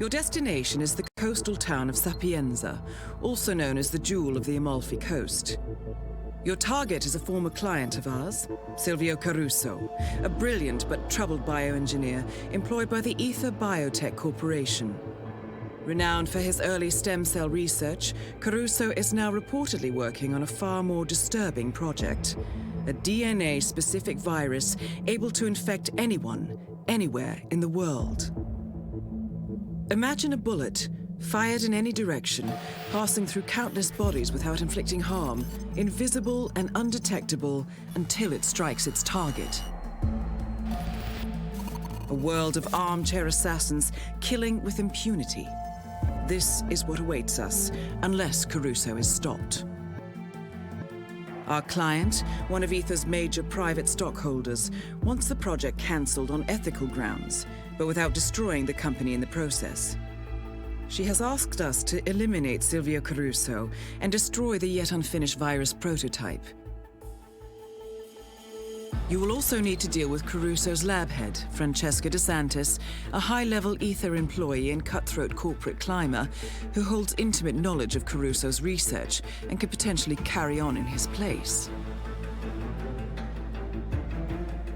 Your destination is the coastal town of Sapienza, also known as the Jewel of the Amalfi Coast. Your target is a former client of ours, Silvio Caruso, a brilliant but troubled bioengineer employed by the Ether Biotech Corporation. Renowned for his early stem cell research, Caruso is now reportedly working on a far more disturbing project. A DNA-specific virus able to infect anyone, anywhere in the world. Imagine a bullet, fired in any direction, passing through countless bodies without inflicting harm, invisible and undetectable until it strikes its target. A world of armchair assassins killing with impunity. This is what awaits us, unless Caruso is stopped. Our client, one of Ether's major private stockholders, wants the project cancelled on ethical grounds, but without destroying the company in the process. She has asked us to eliminate Silvio Caruso and destroy the yet unfinished virus prototype. You will also need to deal with Caruso's lab head, Francesca DeSantis, a high-level Ether employee and cutthroat corporate climber who holds intimate knowledge of Caruso's research and could potentially carry on in his place.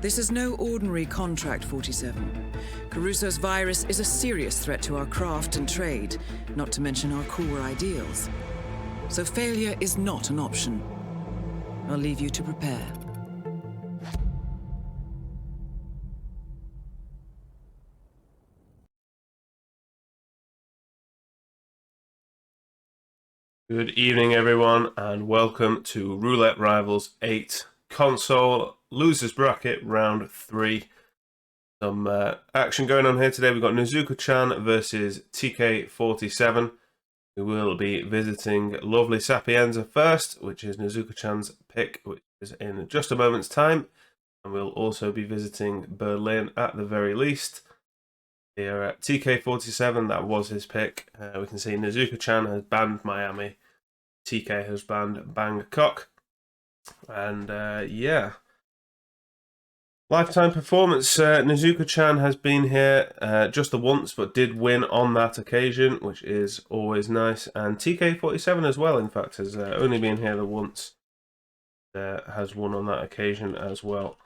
This is no ordinary contract, 47. Caruso's virus is a serious threat to our craft and trade, not to mention our core ideals. So failure is not an option. I'll leave you to prepare. Good evening, everyone, and welcome to Roulette Rivals 8 console losers bracket round 3. Some action going on here today. We've got Nezuko Chan versus TK47. We will be visiting lovely Sapienza first, which is Nezuko Chan's pick, which is in just a moment's time. And we'll also be visiting Berlin at the very least. Here at TK47, that was his pick. We can see Nezuko Chan has banned Miami. TK has banned Bangkok. And yeah. Lifetime performance. Nezuko Chan has been here just the once, but did win on that occasion, which is always nice. And TK47 as well, in fact, has only been here the once. Has won on that occasion as well.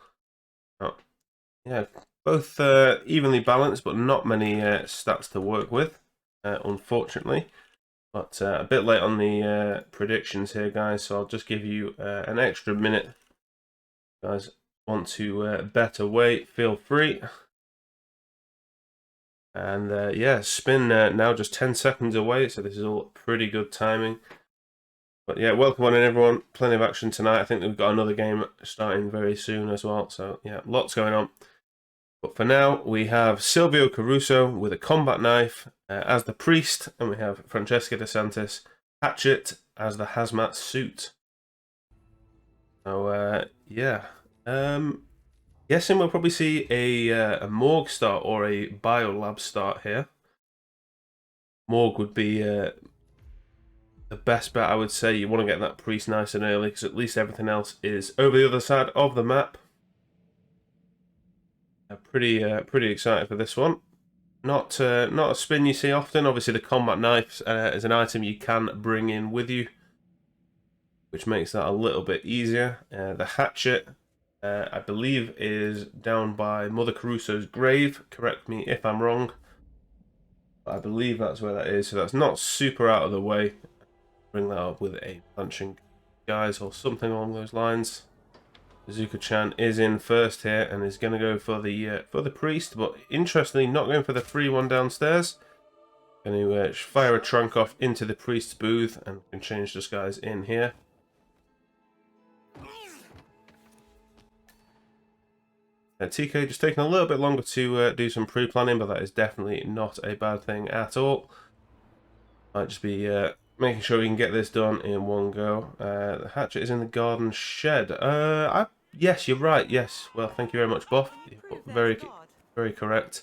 Yeah. Both evenly balanced, but not many stats to work with, unfortunately. But a bit late on the predictions here, guys, so I'll just give you an extra minute. If you guys want to bet away, feel free. And yeah, spin now just 10 seconds away, so this is all pretty good timing. But yeah, welcome on in, everyone. Plenty of action tonight. I think we've got another game starting very soon as well, so yeah, lots going on. But for now, we have Silvio Caruso with a combat knife as the priest, and we have Francesca DeSantis hatchet as the hazmat suit. So yeah, guessing we'll probably see a morgue start or a biolab start here. Morgue would be the best bet, I would say. You want to get that priest nice and early, because at least everything else is over the other side of the map. Pretty excited for this one. Not a spin you see often. Obviously, the combat knife is an item you can bring in with you, which makes that a little bit easier. The hatchet, I believe, is down by Mother Caruso's grave. Correct me if I'm wrong. I believe that's where that is, so that's not super out of the way. Bring that up with a punching guys or something along those lines. Nezuko Chan is in first here and is going to go for the priest, but interestingly not going for the free one downstairs. Going to fire a trunk off into the priest's booth and can change disguise in here. TK just taking a little bit longer to do some pre-planning, but that is definitely not a bad thing at all. Might just be making sure we can get this done in one go. The hatchet is in the garden shed. Yes, you're right. Yes. Well, thank you very much, Buff. Very correct.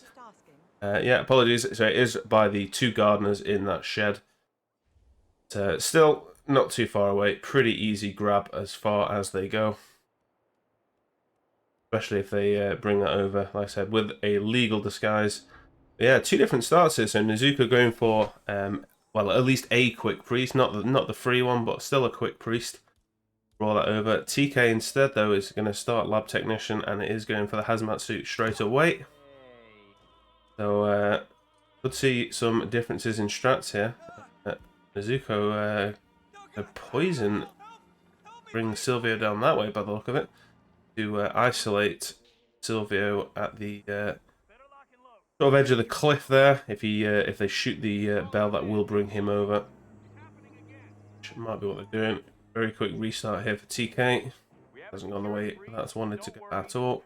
Yeah, apologies. So it is by the two gardeners in that shed. But, still not too far away. Pretty easy grab as far as they go. Especially if they bring that over, like I said, with a legal disguise. Yeah, two different starts here. So Nezuko going for well, at least a quick priest, not the free one, but still a quick priest. Roll that over. TK instead though is going to start lab technician, and it is going for the hazmat suit straight away. So could see some differences in strats here. Nezuko the poison brings Silvio down that way by the look of it to isolate Silvio at the sort of edge of the cliff there. If they shoot the bell, that will bring him over. Which might be what they're doing. Very quick restart here for TK. Hasn't gone the way that's wanted to go at all.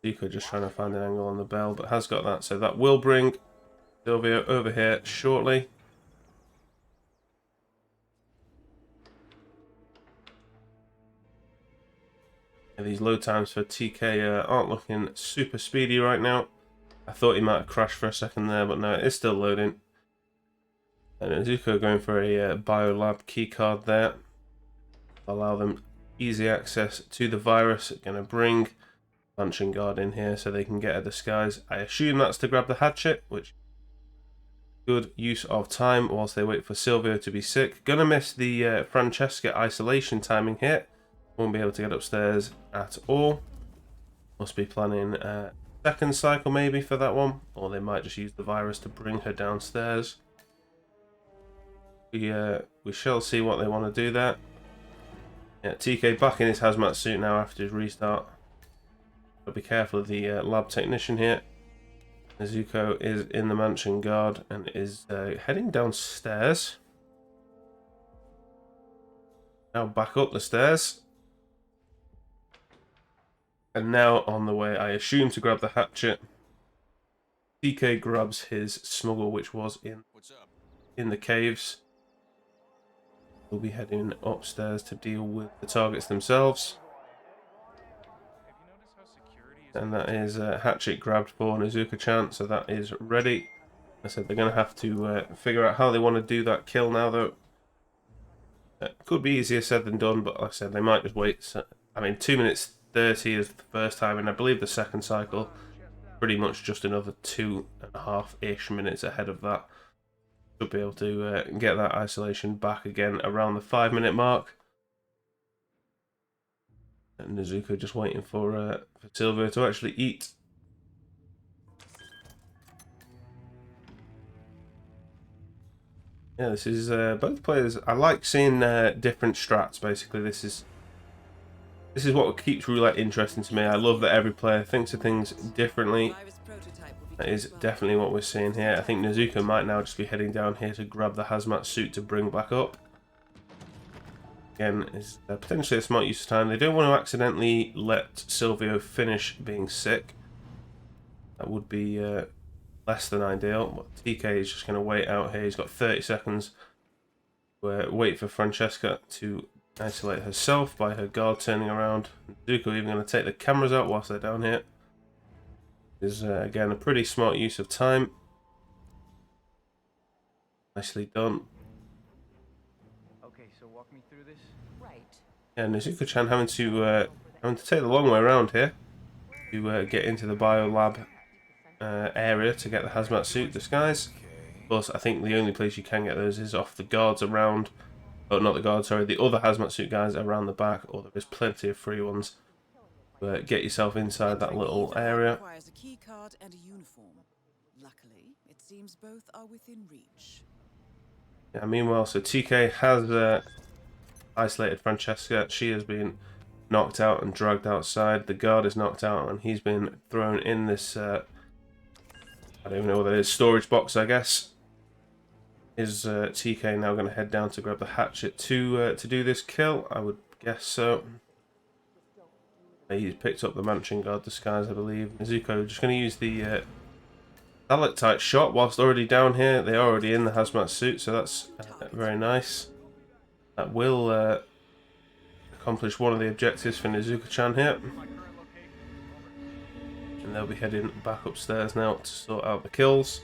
Nezuko just trying to find an angle on the bell, but has got that. So that will bring Silvio over here shortly. And these load times for TK aren't looking super speedy right now. I thought he might have crashed for a second there, but no, it is still loading. And Nezuko going for a biolab keycard there. Allow them easy access to the virus. Going to bring Punching Guard in here so they can get a disguise. I assume that's to grab the hatchet, which good use of time whilst they wait for Silvio to be sick. Gonna miss the Francesca isolation timing here. Won't be able to get upstairs at all. Must be planning second cycle maybe for that one, or they might just use the virus to bring her downstairs. We shall see what they want to do there. Yeah, TK back in his hazmat suit now after his restart. But be careful of the lab technician here. Nezuko is in the mansion guard and is heading downstairs. Now back up the stairs. And now on the way, I assume, to grab the hatchet. TK grabs his smuggle, which was in the caves. We'll be heading upstairs to deal with the targets themselves. And that is hatchet grabbed for Nezuko Chan, so that is ready. I said they're going to have to figure out how they want to do that kill now, though. Could be easier said than done, but like I said, they might just wait. So, I mean, 2 minutes 30 is the first time, and I believe the second cycle pretty much just another 2.5-ish minutes ahead of that. Should be able to get that isolation back again around the 5-minute mark. And Nezuko just waiting for Silvio to actually eat. Yeah, this is both players. I like seeing different strats. Basically, this is what keeps roulette interesting to me. I love that every player thinks of things differently. That is definitely what we're seeing here. I think Nezuko might now just be heading down here to grab the hazmat suit to bring back up. Again, is potentially a smart use of time. They don't want to accidentally let Silvio finish being sick. That would be less than ideal. But TK is just going to wait out here. He's got 30 seconds. Wait for Francesca to isolate herself by her guard turning around. Nezuko even going to take the cameras out whilst they're down here. Is again a pretty smart use of time. Nicely done. Okay, so walk me through this. Right. Yeah, Nezuko Chan having to take the long way around here to get into the biolab area to get the hazmat suit disguise. Of course, I think the only place you can get those is off the guards around. Oh, not the guards, sorry, the other hazmat suit guys around the back, or there is plenty of free ones. Get yourself inside that little area. Requires a key card and a uniform. Luckily, it seems both are within reach. Yeah, meanwhile, so TK has isolated Francesca. She has been knocked out and dragged outside. The guard is knocked out and he's been thrown in this, I don't even know what that is, storage box, I guess. Is TK now going to head down to grab the hatchet to do this kill? I would guess so. He's picked up the mansion guard disguise, I believe. Nezuko just going to use the stalactite shot whilst already down here. They're already in the hazmat suit, so that's very nice. That will accomplish one of the objectives for Nezuko Chan here. And they'll be heading back upstairs now to sort out the kills.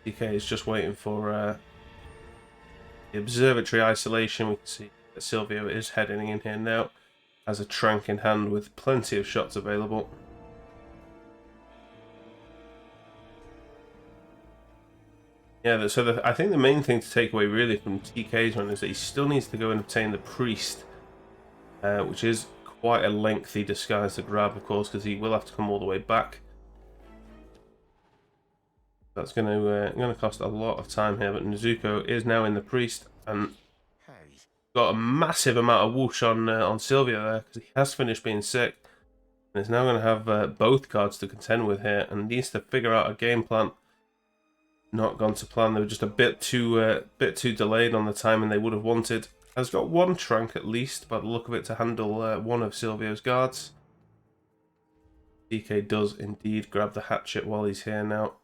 TK is just waiting for the observatory isolation. We can see that Silvio is heading in here now. Has a trank in hand with plenty of shots available. Yeah, so I think the main thing to take away really from TK's one is that he still needs to go and obtain the priest, which is quite a lengthy disguise to grab, of course, because he will have to come all the way back. That's going to cost a lot of time here, but Nezuko is now in the priest and got a massive amount of whoosh on Sylvia there because he has finished being sick and is now going to have both cards to contend with here and needs to figure out a game plan. Not gone to plan. They were just a bit too delayed on the timing they would have wanted. Has got one Trank at least, by the look of it, to handle one of Silvio's guards. TK does indeed grab the hatchet while he's here now.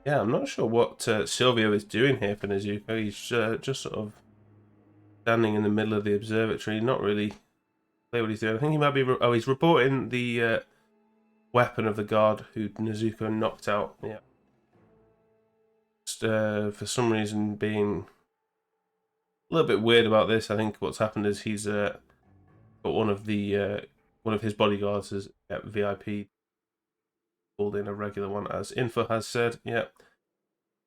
Yeah, I'm not sure what Silvio is doing here for Nezuko. He's just sort of standing in the middle of the observatory, not really clear what he's doing. I think he might be... he's reporting the weapon of the guard who Nezuko knocked out. Yeah. Just, for some reason being a little bit weird about this. I think what's happened is he's got one of his bodyguards as VIP called in a regular one, as Info has said. Yeah.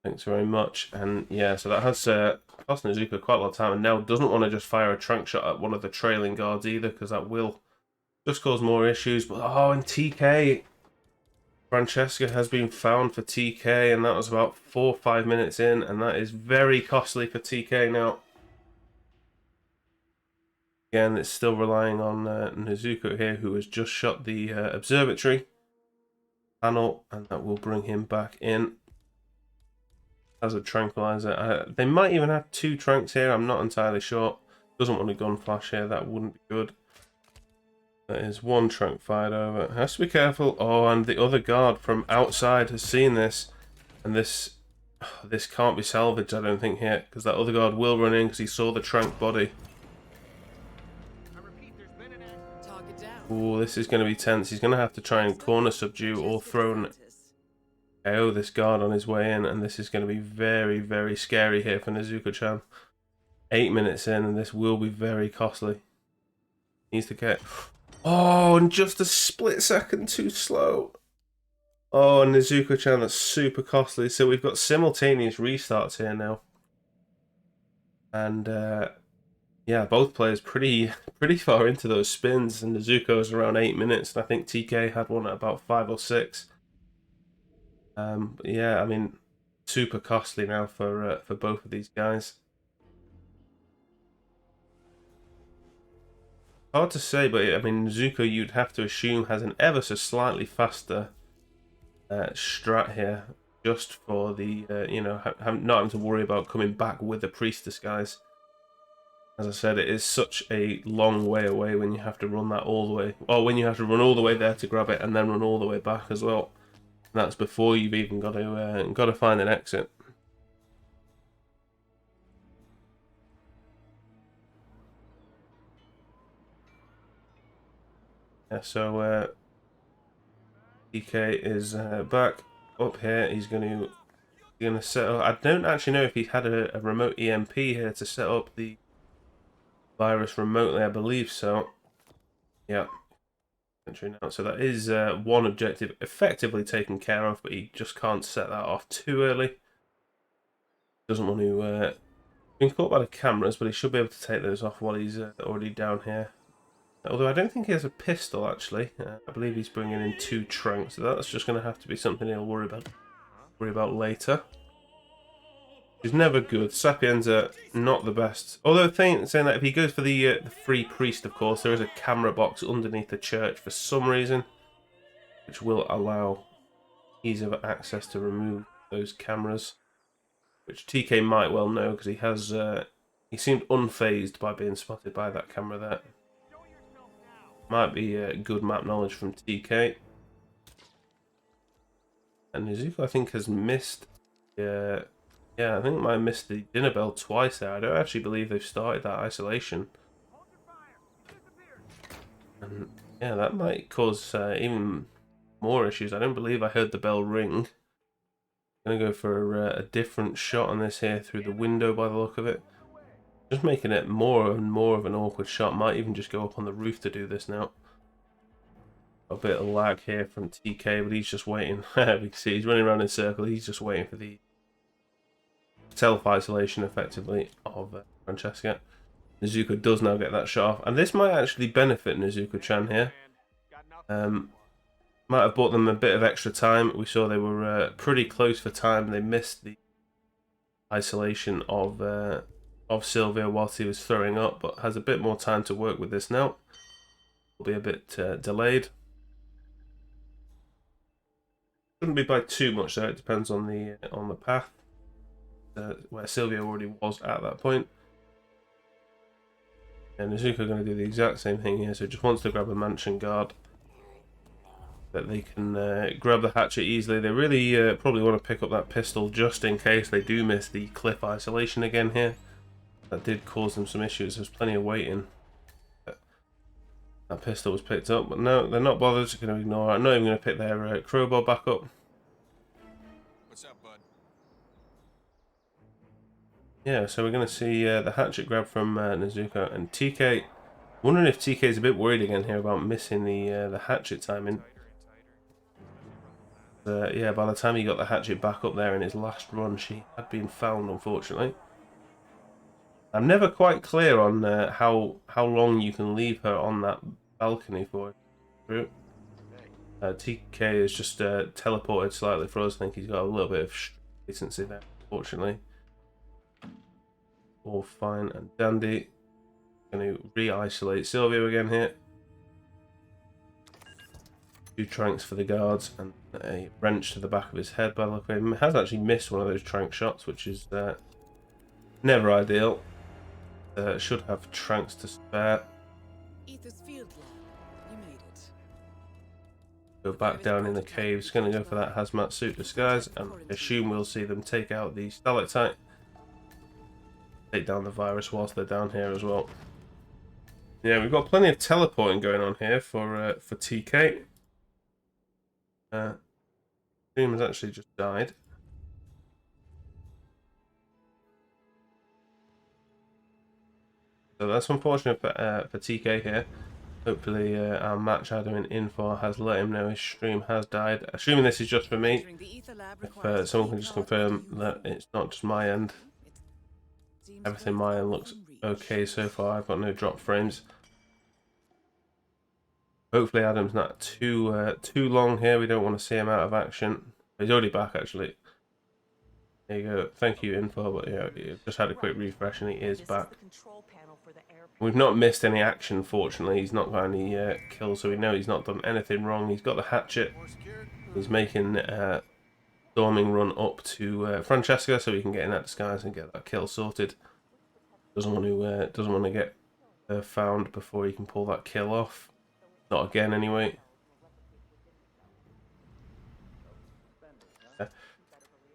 Thanks very much. And yeah, so that has cost Nezuko quite a lot of time, and now doesn't want to just fire a Trank shot at one of the trailing guards either, because that will just cause more issues. But oh, and TK, Francesca has been found for TK, and that was about 4 or 5 minutes in, and that is very costly for TK now. Again, it's still relying on Nezuko here, who has just shot the observatory panel, and that will bring him back in as a tranquilizer. They might even have 2 Tranks here, I'm not entirely sure. Doesn't want a gun flash here, that wouldn't be good. That is 1 Trank fired over. Has to be careful. Oh, and the other guard from outside has seen this, and this can't be salvaged, I don't think, here, because that other guard will run in because he saw the Trank body. Oh, this is going to be tense. He's going to have to try and corner subdue or throw KO this guard on his way in, and this is going to be very, very scary here for Nezuko Chan. 8 minutes in, and this will be very costly. Needs to get... Oh, and just a split second too slow. Oh, Nezuko Chan, that's super costly. So we've got simultaneous restarts here now. And yeah, both players pretty far into those spins, and Nezuko's around 8 minutes, and I think TK had one at about 5 or 6. But yeah, I mean, super costly now for both of these guys. Hard to say, but I mean, Nezuko, you'd have to assume, has an ever so slightly faster strat here, just for the not having to worry about coming back with the priest disguise. As I said, it is such a long way away when you have to run that all the way, or when you have to run all the way there to grab it and then run all the way back as well. And that's before you've even got to find an exit. Yeah, so TK is back up here. He's going to set up. I don't actually know if he had a remote EMP here to set up the virus remotely. I believe so. Yeah. Now. So that is one objective effectively taken care of, but he just can't set that off too early. Doesn't want to. Been caught by the cameras, but he should be able to take those off while he's already down here. Although I don't think he has a pistol, actually. I believe he's bringing in 2 Tranks, so that's just going to have to be something he'll worry about later. He's never good. Sapienza, not the best. Although saying that if he goes for the free priest, of course, there is a camera box underneath the church for some reason, which will allow ease of access to remove those cameras, which TK might well know because he has. He seemed unfazed by being spotted by that camera there. Might be good map knowledge from TK. And Nezuko, I think, has missed. Yeah, I think I might have missed the dinner bell twice there. I don't actually believe they've started that isolation. And yeah, that might cause even more issues. I don't believe I heard the bell ring. I'm going to go for a different shot on this here through the window by the look of it. Just making it more and more of an awkward shot. Might even just go up on the roof to do this now. A bit of lag here from TK, but he's just waiting. We can see he's running around in a circle. He's just waiting for the self-isolation, effectively, of Francesca. Nezuko does now get that shot off, and this might actually benefit Nezuko Chan here. Might have bought them a bit of extra time. We saw they were pretty close for time. They missed the isolation of Sylvia whilst he was throwing up, but has a bit more time to work with this now. Will be a bit delayed. Shouldn't be by too much though. It depends on the path where Sylvia already was at that point. And Nezuko are going to do the exact same thing here, so just wants to grab a mansion guard that they can grab the hatchet easily. They really probably want to pick up that pistol just in case they do miss the cliff isolation again here. That did cause them some issues. There's plenty of waiting. That pistol was picked up, but no, they're not bothered. Just going to ignore it. I'm not even going to pick their crowbar back up. What's up, bud? Yeah, so we're going to see the hatchet grab from Nezuko and TK. Wondering if TK is a bit worried again here about missing the hatchet timing. Yeah, by the time he got the hatchet back up there in his last run, she had been found, unfortunately. I'm never quite clear on how long you can leave her on that balcony for. TK is just teleported slightly for us. I think he's got a little bit of latency there, unfortunately. All fine and dandy. Going to re-isolate Sylvia again here. 2 tranks for the guards and a wrench to the back of his head by the look of him. He has actually missed one of those trank shots, which is never ideal. Should have tranks to spare. Ether's field lab. You made it. Go back down in the caves. Going to go for that hazmat suit disguise, and assume we'll see them take out the stalactite. Take down the virus whilst they're down here as well. Yeah, we've got plenty of teleporting going on here for TK. Stream has actually just died. So that's unfortunate for TK here. Hopefully our match admin info has let him know his stream has died. Assuming this is just for me. If someone can just confirm that it's not just my end. Everything my end looks okay so far. I've got no drop frames. Hopefully Adam's not too long here. We don't want to see him out of action. He's already back actually. There you go. Thank you info, but yeah, just had a quick refresh and he is back. We've not missed any action, fortunately. He's not got any kills, so we know he's not done anything wrong. He's got the hatchet. He's making storming run up to Francesca so he can get in that disguise and get that kill sorted. Doesn't want to get found before he can pull that kill off. Not again, anyway.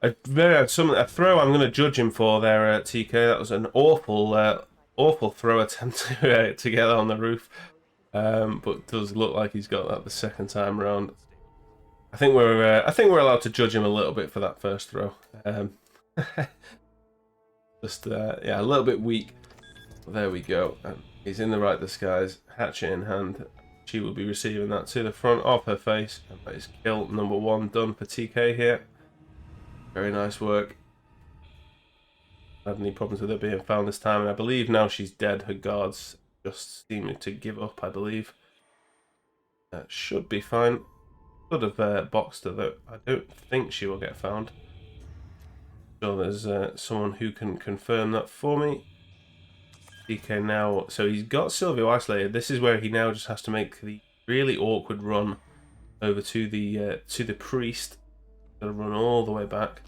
A throw I'm going to judge him for there, TK. That was an awful throw attempt to get on the roof, but it does look like he's got that the second time around. I think we're allowed to judge him a little bit for that first throw. Just yeah, a little bit weak. But there we go. He's in the right disguise, hatchet in hand. She will be receiving that to the front of her face, and that is kill number 1 done for TK here. Very nice work. Had any problems with her being found this time, and I believe now she's dead. Her guards just seeming to give up, I believe. That should be fine. Could have boxed her though. I don't think she will get found. So there's someone who can confirm that for me. TK now, so he's got Sylvia isolated. This is where he now just has to make the really awkward run over to the priest. Got to run all the way back.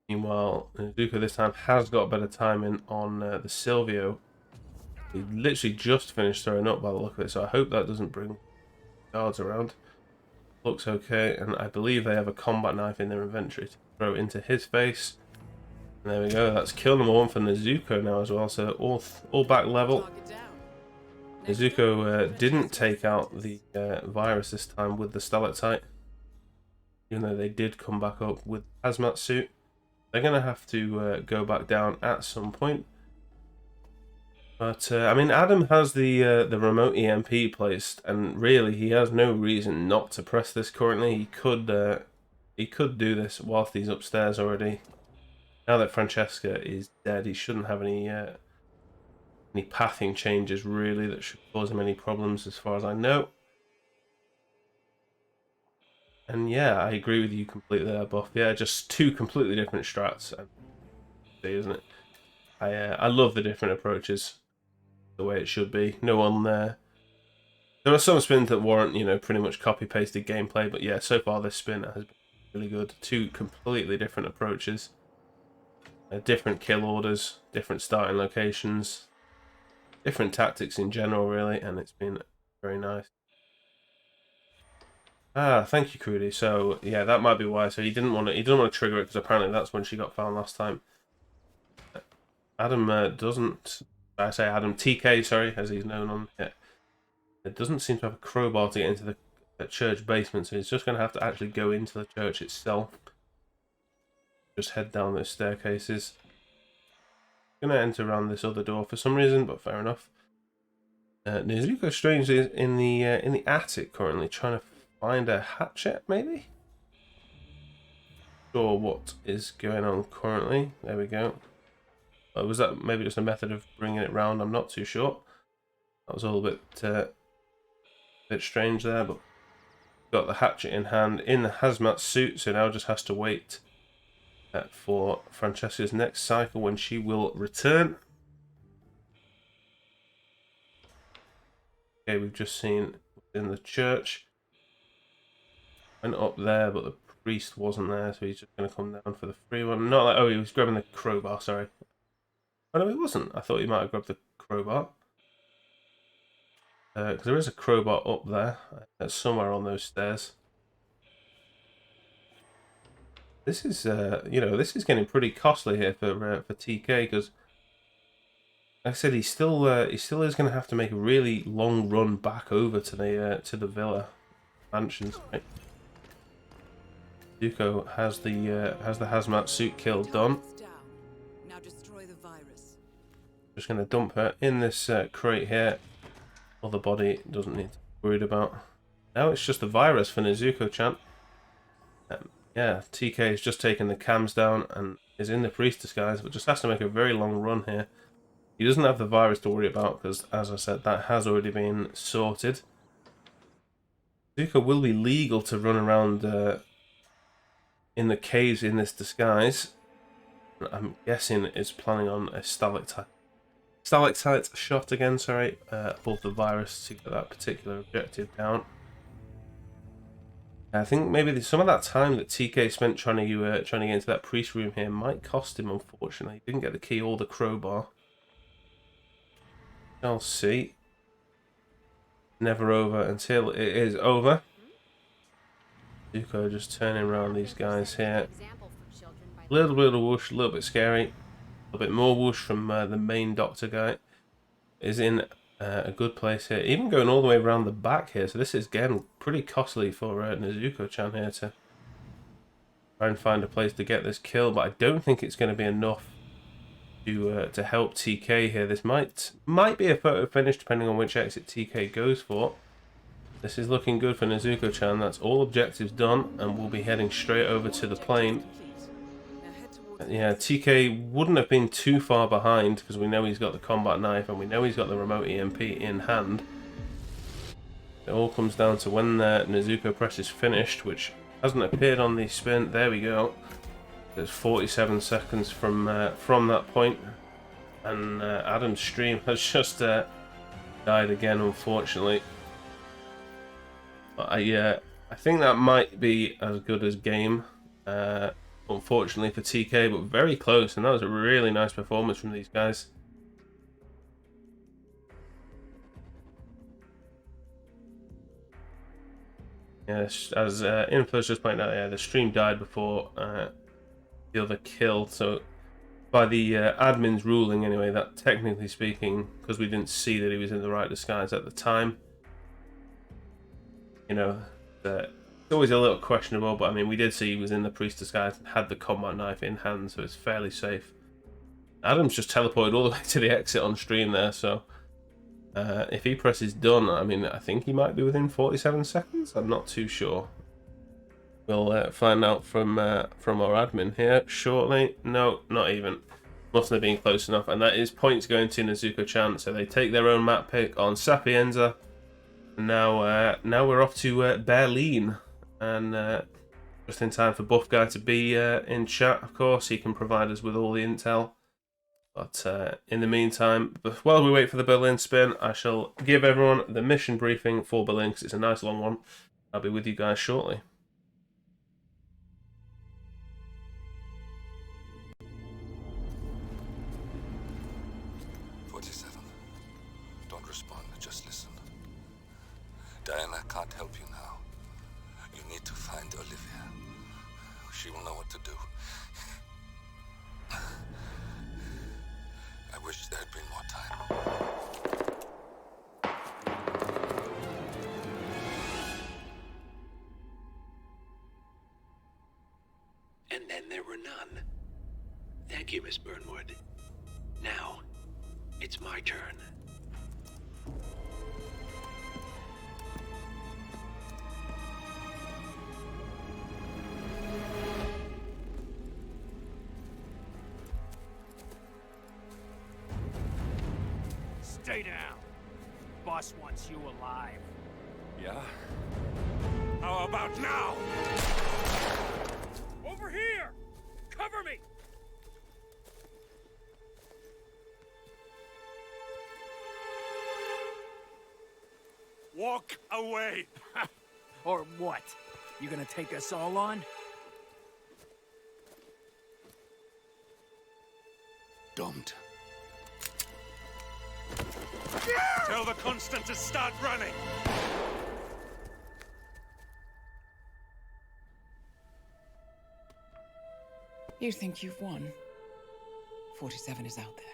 Meanwhile, Nezuko this time has got better timing on the Silvio. He literally just finished throwing up by the look of it, so I hope that doesn't bring guards around. Looks okay, and I believe they have a combat knife in their inventory to throw into his face. And there we go, that's kill number 1 for Nezuko now as well, so all back level. Nezuko didn't take out the virus this time with the stalactite, even though they did come back up with the hazmat suit. They're going to have to go back down at some point. But I mean, Adam has the remote EMP placed, and really he has no reason not to press this currently. He could do this whilst he's upstairs already. Now that Francesca is dead, he shouldn't have any pathing changes really that should cause him any problems as far as I know. And yeah, I agree with you completely there, Buff. Yeah, just two completely different strats, isn't it? I love the different approaches, the way it should be. No one there. There are some spins that warrant, you know, pretty much copy-pasted gameplay, but yeah, so far this spin has been really good. Two completely different approaches. Different kill orders, different starting locations, different tactics in general, really, and it's been very nice. Ah, thank you, Crudy. So yeah, that might be why. So he didn't want to trigger it because apparently that's when she got found last time. Adam doesn't. I say Adam TK, sorry, as he's known on it. It doesn't seem to have a crowbar to get into the church basement, so he's just going to have to actually go into the church itself. Just head down those staircases. Gonna enter around this other door for some reason, but fair enough. Nezuko strangely is in the attic currently, trying to find a hatchet, maybe. Sure, what is going on currently? There we go. Was that maybe just a method of bringing it round? I'm not too sure. That was all a bit strange there, but got the hatchet in hand in the hazmat suit, so now just has to wait for Francesca's next cycle when she will return. Okay, we've just seen in the church. Went up there, but the priest wasn't there, so he's just going to come down for the free one. Not like, oh, he was grabbing the crowbar, sorry. Oh, no, he wasn't. I thought he might have grabbed the crowbar. Because there is a crowbar up there, somewhere on those stairs. This is, you know, this is getting pretty costly here for TK, because, like I said, he still is going to have to make a really long run back over to the villa mansions. Right? Nezuko has the hazmat suit kill done. Now destroy the virus. Just going to dump her in this crate here. Other body doesn't need to be worried about. Now it's just the virus for Nezuko Chan. Yeah, TK has just taken the cams down and is in the priest disguise, but just has to make a very long run here. He doesn't have the virus to worry about because, as I said, that has already been sorted. Nezuko will be legal to run around in the caves in this disguise. I'm guessing is planning on a stalactite shot again, sorry, above the virus to get that particular objective down. I think maybe some of that time that TK spent trying to get into that priest room here might cost him, unfortunately. He didn't get the key or the crowbar. I'll see. Never over until it is over. Nezuko just turning around these guys here. A little bit of whoosh, a little bit scary. A little bit more whoosh from the main doctor guy. Is in a good place here. Even going all the way around the back here. So this is, again, pretty costly for Nezuko Chan here to try and find a place to get this kill. But I don't think it's going to be enough to help TK here. This might be a photo finish depending on which exit TK goes for. This is looking good for Nezuko Chan. That's all objectives done, and we'll be heading straight over to the plane. Yeah, TK wouldn't have been too far behind because we know he's got the combat knife and we know he's got the remote EMP in hand. It all comes down to when Nezuko press is finished, which hasn't appeared on the spin. There we go. There's 47 seconds from that point, and Adam's stream has just died again, unfortunately. But I think that might be as good as game. Unfortunately for TK, but very close, and that was a really nice performance from these guys. Yes, as Inflo's just pointed out, yeah, the stream died before the other kill, so by the admin's ruling anyway, that technically speaking, because we didn't see that he was in the right disguise at the time, you know, it's always a little questionable, but I mean, we did see he was in the priest disguise and had the combat knife in hand, so it's fairly safe Adam's just teleported all the way to the exit on stream there, so if he presses done, I mean, I think he might be within 47 seconds. I'm not too sure. We'll find out from our admin here shortly. No, not even. Mustn't have been close enough, and that is points going to Nezuko Chan. So they take their own map pick on Sapienza. Now we're off to Berlin, and just in time for Buff Guy to be in chat. Of course, he can provide us with all the intel. But in the meantime, while we wait for the Berlin spin, I shall give everyone the mission briefing for Berlin because it's a nice long one. I'll be with you guys shortly. Don't respond, just listen. Diana can't help you now. You need to find Olivia. She will know what to do. I wish there had been more time. And then there were none. Thank you, Miss Burnwood. Now, it's my turn. Stay down. Boss wants you alive. Yeah? How about now? Over here! Cover me! Walk away! Or what? You gonna take us all on? Don't. Tell the Constant to start running! You think you've won? 47 is out there.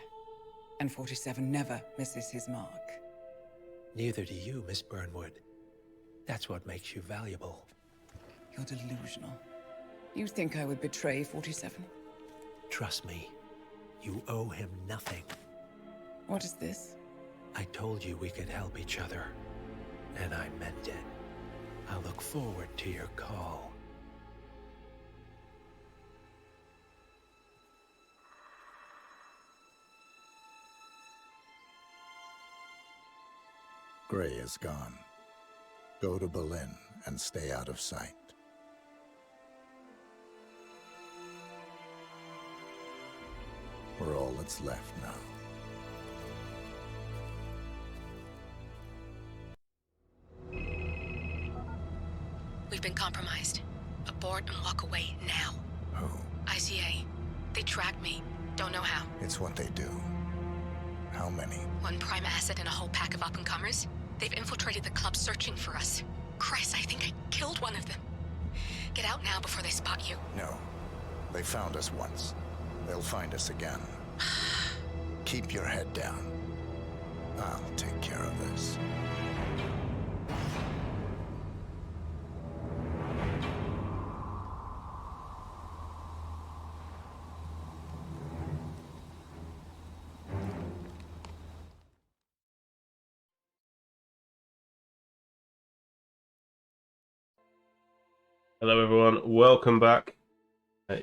And 47 never misses his mark. Neither do you, Miss Burnwood. That's what makes you valuable. You're delusional. You think I would betray 47? Trust me, you owe him nothing. What is this? I told you we could help each other, and I meant it. I look forward to your call. Gray is gone. Go to Berlin and stay out of sight. We're all that's left now. We've been compromised. Abort and walk away now. Who? ICA. They tracked me. Don't know how. It's what they do. How many? One prime asset and a whole pack of up-and-comers. They've infiltrated the club searching for us. Christ, I think I killed one of them. Get out now before they spot you. No. They found us once. They'll find us again. Keep your head down. I'll take care of this. Hello everyone, welcome back.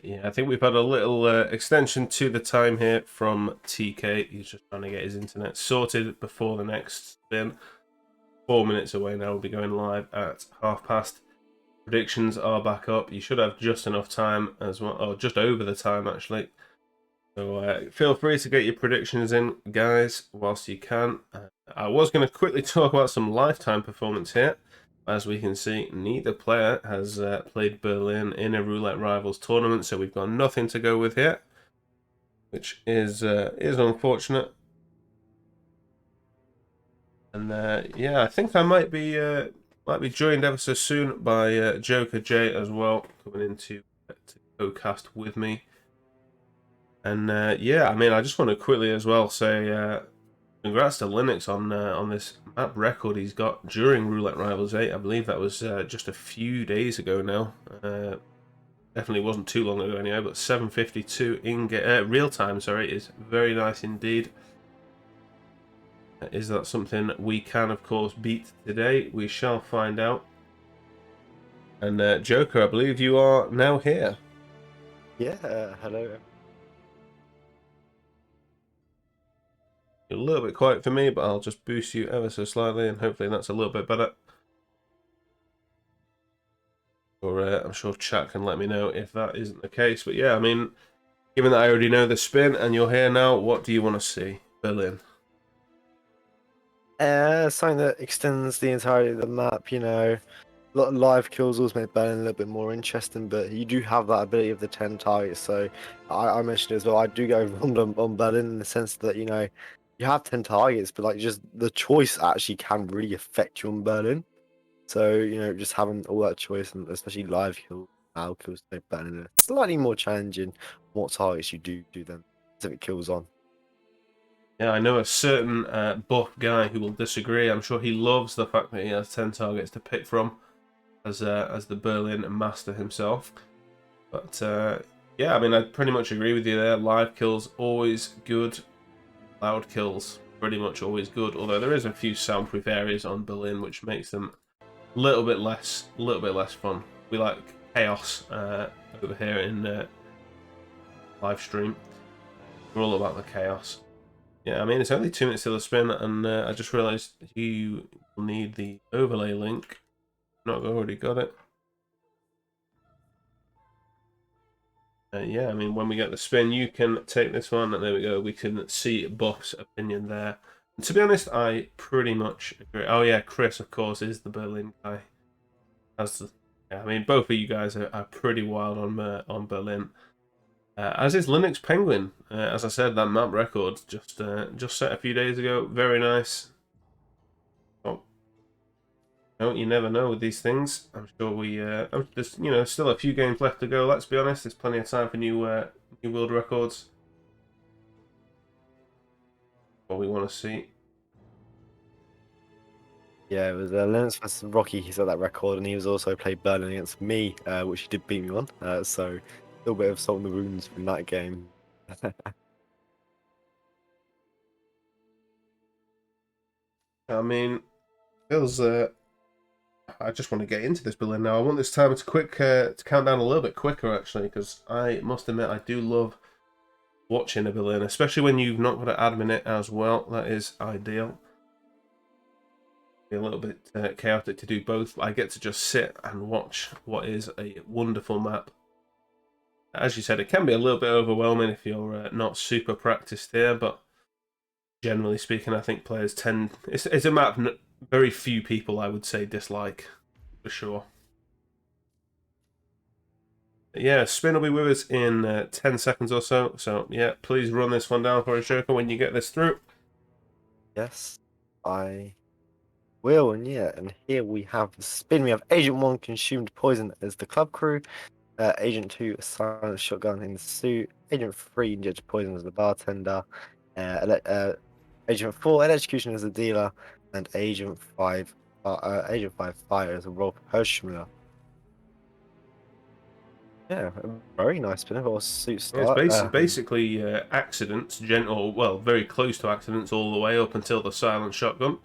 Yeah, I think we've had a little extension to the time here from TK. He's just trying to get his internet sorted before the next spin. 4 minutes away now, we'll be going live at 12:30. Predictions are back up. You should have just enough time as well, or just over the time actually. So feel free to get your predictions in, guys, whilst you can. I was going to quickly talk about some lifetime performance here. As we can see, neither player has played Berlin in a Roulette Rivals tournament, so we've got nothing to go with here, which is unfortunate. And yeah, I think I might be joined ever so soon by jokerj as well, coming into to co-cast with me. And yeah, I mean, I just want to quickly as well say congrats to Linux on this map record he's got during Roulette Rivals 8. I believe that was just a few days ago now. Definitely wasn't too long ago anyway, but 7:52 in real time, sorry, is very nice indeed. Is that something we can, of course, beat today? We shall find out. And Joker, I believe you are now here. Yeah, hello. You're a little bit quiet for me, but I'll just boost you ever so slightly, and hopefully that's a little bit better. Or I'm sure chat can let me know if that isn't the case. But yeah, I mean, given that I already know the spin and you're here now, what do you want to see? Berlin. Something that extends the entirety of the map, you know. A lot of live kills always make Berlin a little bit more interesting, but you do have that ability of the 10 targets, so I mentioned it as well. I do go on Berlin in the sense that, you know, you have 10 targets, but like just the choice actually can really affect you on Berlin. So, you know, just having all that choice, and especially live kills, now kills make Berlin slightly more challenging what targets you do them specific kills on. Yeah, I know a certain buff guy who will disagree. I'm sure he loves the fact that he has 10 targets to pick from as the Berlin master himself. But yeah, I mean, I pretty much agree with you there. Live kills always good. Loud kills pretty much always good. Although there is a few soundproof areas on Berlin which makes them a little bit less fun. We like chaos over here in live stream. We're all about the chaos. Yeah, I mean, it's only 2 minutes till the spin, and I just realised you need the overlay link. Not already got it. Yeah, I mean, when we get the spin, you can take this one, and there we go. We can see Buff's opinion there. And to be honest, I pretty much agree. Oh yeah, Chris, of course, is the Berlin guy. Yeah, I mean, both of you guys are pretty wild on Berlin. As is Linux Penguin. As I said, that map record just set a few days ago. Very nice. Oh, no, you never know with these things. I'm sure there's still a few games left to go. Let's be honest. There's plenty of time for new world records. What we want to see. Yeah, it was Lennox versus Rocky. He set that record, and he was also played Berlin against me, which he did beat me on. So a little bit of salt in the wounds from that game. I mean, feels. I just want to get into this Berlin now. I want this timer to count down a little bit quicker actually, because I must admit I do love watching a Berlin, especially when you've not got to admin it as well. That is ideal. Be a little bit chaotic to do both. I get to just sit and watch what is a wonderful map. As you said, it can be a little bit overwhelming if you're not super practiced here, but generally speaking, I think players tend... It's a map very few people, I would say, dislike, for sure. Yeah, spin will be with us in 10 seconds or so. So, yeah, please run this one down for us, Joker, when you get this through. Yes, I will, and yeah, and here we have the spin. We have Agent 1 consumed poison as the club crew, Agent 2 a silent shotgun in the suit, Agent 3 injected poison as the bartender, Agent 4 execution as the dealer, and Agent 5 fire as a role professional. Yeah, a very nice spin of suit start. It's basically accidents, well, very close to accidents all the way up until the silent shotgun,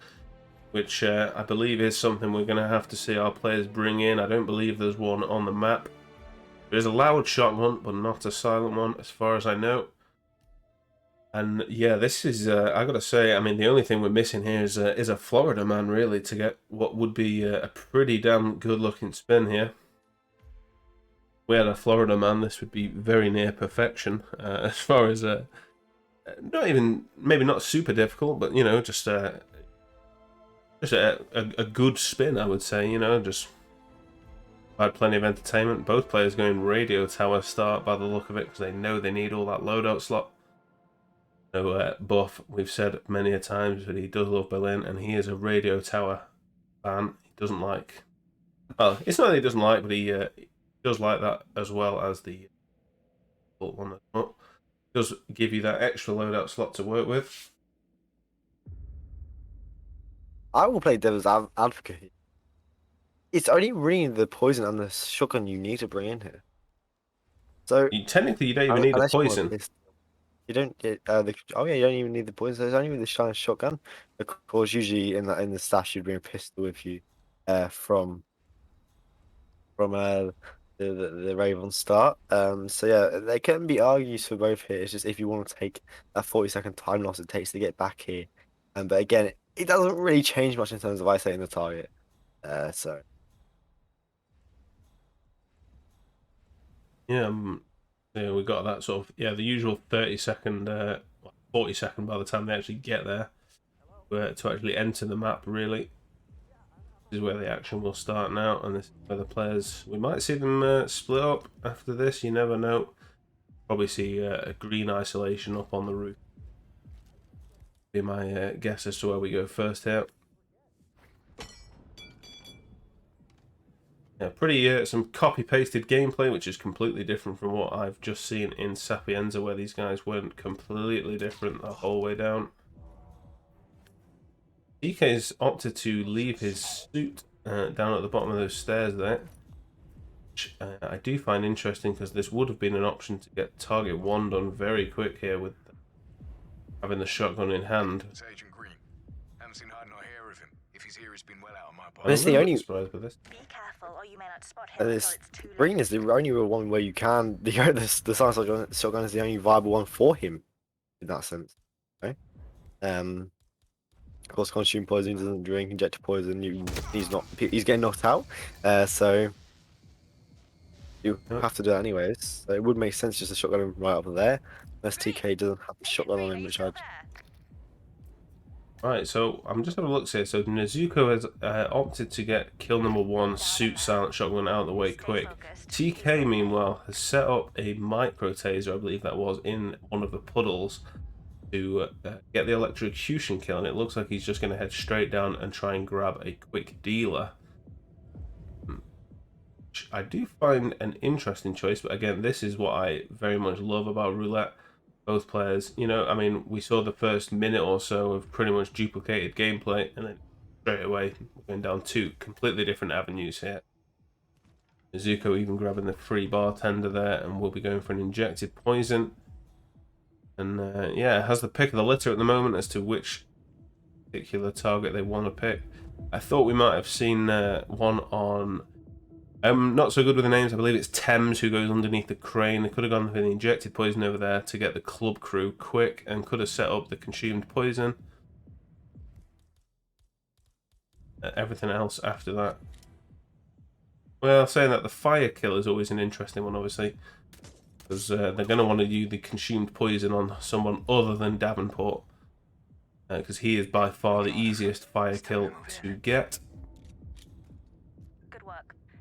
which I believe is something we're going to have to see our players bring in. I don't believe there's one on the map. There's a loud shotgun, but not a silent one, as far as I know. And yeah, this is, I gotta say, I mean, the only thing we're missing here is a Florida man, really, to get what would be a pretty damn good-looking spin here. If we had a Florida man, this would be very near perfection, as far as, not even, maybe not super difficult, but, you know, just a good spin, I would say, you know, just had plenty of entertainment. Both players going radio tower start by the look of it, because they know they need all that loadout slot. So Buff, we've said many a times that he does love Berlin, and he is a radio tower fan. He doesn't like... Well, it's not that he doesn't like, but he does like that as well as the one. It does give you that extra loadout slot to work with. I will play devil's advocate here. It's only really the poison and the shotgun you need to bring in here. So Technically, you don't even need a unless you want poison. this, you don't get oh yeah, you don't even need the poison. So it's only with the shotgun. Of course, usually in the stash you'd bring a pistol with you, from the Raven start. So yeah, there can be arguments for both here. It's just if you want to take that 40-second time loss it takes to get back here. But again, it doesn't really change much in terms of isolating the target. So Yeah, yeah, we got that sort of the usual 30-second, 40-second by the time they actually get there, to actually enter the map. Really, this is where the action will start now, and this is where the players, we might see them split up after this. You never know. Probably see a green isolation up on the roof. Be my guess as to where we go first here. Yeah, pretty some copy-pasted gameplay, which is completely different from what I've just seen in Sapienza, where these guys went completely different the whole way down. TK's opted to leave his suit down at the bottom of those stairs there, which I do find interesting, because this would have been an option to get target 1 done very quick here with having the shotgun in hand. It's Agent Green. Haven't seen hide nor hair of him. If he's here, he's been well out of my I'm part. It's a the little only- bit surprised by this. Be careful, or you may not spot him until this it's too late. green is the only real one where you can the science shotgun is the only viable one for him in that sense. Okay. Of course, consume poison, doesn't drink, inject poison. He's getting knocked out. So you have to do that anyways. So it would make sense just to shotgun him right over there. Unless TK doesn't have the shotgun on him, which I. Right, so I'm just having a look here. So Nezuko has opted to get kill number 1, suit silent shotgun, out of the way quick. TK, meanwhile, has set up a micro taser, I believe that was, in one of the puddles to get the electrocution kill, and it looks like he's just going to head straight down and try and grab a quick dealer. Which I do find an interesting choice, but again, this is what I very much love about roulette. Both players, you know, I mean, we saw the first minute or so of pretty much duplicated gameplay, and then straight away we're going down 2 completely different avenues here. Nezuko even grabbing the free bartender there, and we'll be going for an injected poison. And yeah, has the pick of the litter at the moment as to which particular target they want to pick. I thought we might have seen one on... not so good with the names. I believe it's Thames who goes underneath the crane. They could have gone for the injected poison over there to get the club crew quick, and could have set up the consumed poison. Everything else after that. Well, saying that, the fire kill is always an interesting one, obviously, because they're going to want to use the consumed poison on someone other than Davenport, because he is by far the easiest fire kill to get.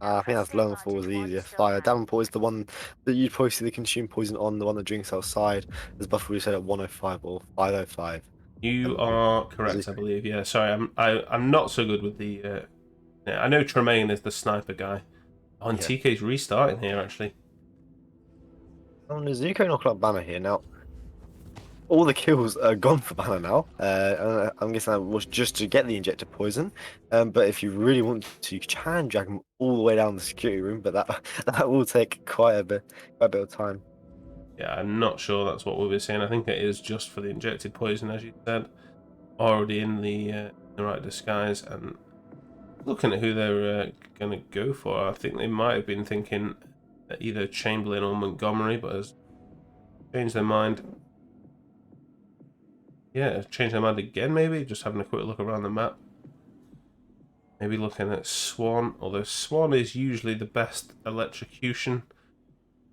I think that's Longfall was the easiest. Fire. Davenport is the one that you'd probably see the consumed poison on, the one that drinks outside. As Buffalo said at 105 or 505. You are correct, I believe. Yeah, sorry, I'm not so good with the. I know Tremaine is the sniper guy. Oh, and Yeah. TK's restarting here actually. Oh, Nezuko knocked out Banner here. Now, all the kills are gone for Banner now. I'm guessing that was just to get the injected poison. But if you really want to, you can drag him all the way down the security room. But that will take quite a bit of time. Yeah, I'm not sure that's what we were saying. I think it is just for the injected poison, as you said. Already in the right disguise, and looking at who they're going to go for, I think they might have been thinking either Chamberlain or Montgomery, but has changed their mind. Yeah, changed their mind again, maybe. Just having a quick look around the map. Maybe looking at Swan, although Swan is usually the best electrocution.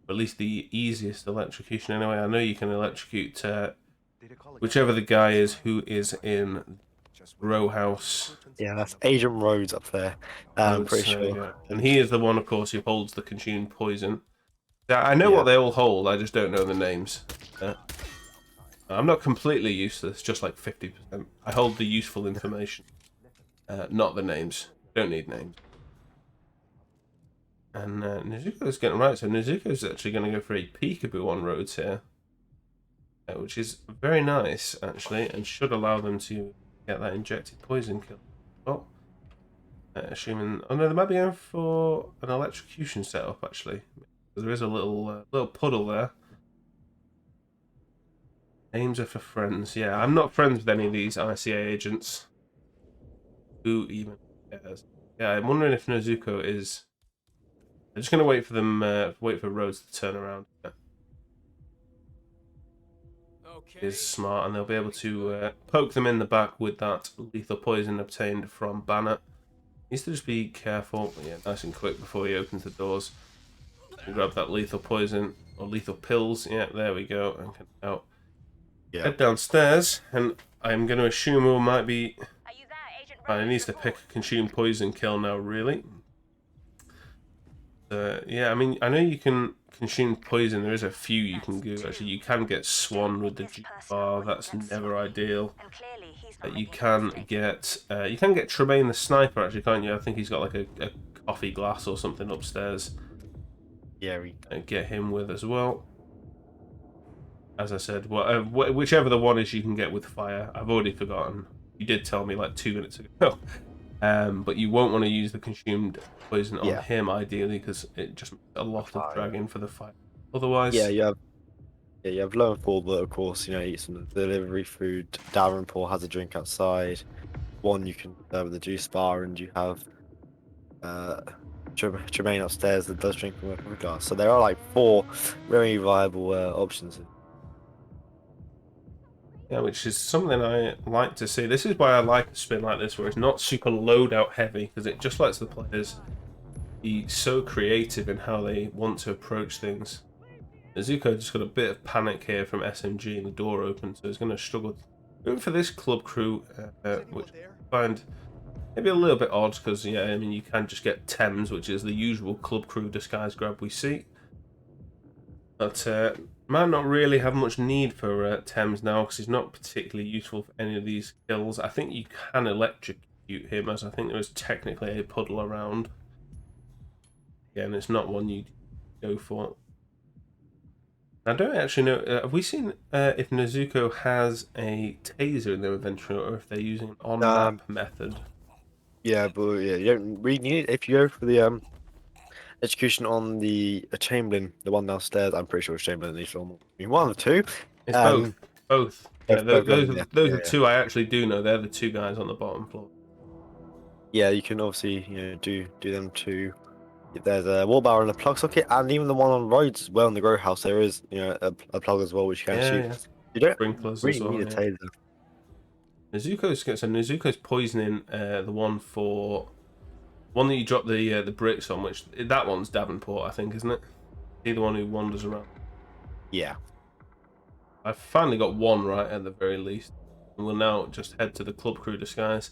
Or at least the easiest electrocution anyway. I know you can electrocute whichever the guy is who is in row house. Yeah, that's Agent Rhodes up there. I'm pretty sure. And he is the one, of course, who holds the consumed poison. Yeah, I know Yeah. what they all hold, I just don't know the names. I'm not completely useless, just like 50%. I hold the useful information, not the names. Don't need names. And Nezuko's getting right, so Nezuko's actually going to go for a peekaboo on Rhodes here. Which is very nice, actually, and should allow them to get that injected poison kill. Well, assuming... Oh no, they might be going for an electrocution setup, actually. There is a little puddle there. Names are for friends. Yeah, I'm not friends with any of these ICA agents. Who even cares? Yeah, I'm wondering if Nezuko is... I'm just going to wait for them, wait for Rhodes to turn around. Is smart, and they'll be able to poke them in the back with that lethal poison obtained from Banner. Needs to just be careful, yeah, nice and quick before he opens the doors. And grab that lethal poison, or lethal pills. Yeah, there we go. And can now head downstairs, and I'm going to assume we might be... he needs to pick a consumed poison kill now, really. Yeah, I mean, I know you can consume poison. There is a few you can do. Actually, you can get Swan with the G bar. That's never ideal. You can get Tremaine the sniper. Actually, can't you? I think he's got like a coffee glass or something upstairs. Yeah, and get him with as well. As I said, well, whichever the one is you can get with fire. I've already forgotten. You did tell me like 2 minutes ago. But you won't want to use the consumed poison on him ideally, because it just makes a lot of dragging for the fight. Otherwise, you have Lowenfall that, of course, you know, eat some delivery food. Davenport has a drink outside. One you can with the juice bar, and you have Tremaine upstairs that does drink from a glass. So there are like 4 very viable options. Yeah, which is something I like to see. This is why I like a spin like this, where it's not super loadout heavy, because it just lets the players be so creative in how they want to approach things. Nezuko just got a bit of panic here from SMG and the door open, so he's going to struggle. Going for this club crew, which I find maybe a little bit odd, because, yeah, I mean, you can just get Thames, which is the usual club crew disguise grab we see. But might not really have much need for Thames now, because he's not particularly useful for any of these kills. I think you can electrocute him, as I think there is technically a puddle around. Again, it's not one you go for. I don't actually know. Have we seen if Nezuko has a taser in their inventory, or if they're using an on-map method? Yeah, but yeah, you don't really need it. If you go for the execution on the Chamberlain, the one downstairs, I'm pretty sure it's Chamberlain. At least I mean, one of the two. It's both. Yeah, those are two I actually do know. They're the 2 guys on the bottom floor. Yeah, you can obviously do them too. If there's a wall barrel and a plug socket, and even the one on Rhodes as well in the grow house, there is a plug as well which you can shoot. Yeah. You don't Sprinklers really as well, need a taser. Nezuko's poisoning the one that you drop the bricks on, which that one's Davenport, I think, isn't it? He's the one who wanders around. Yeah. I've finally got one right at the very least, and we'll now just head to the club crew disguise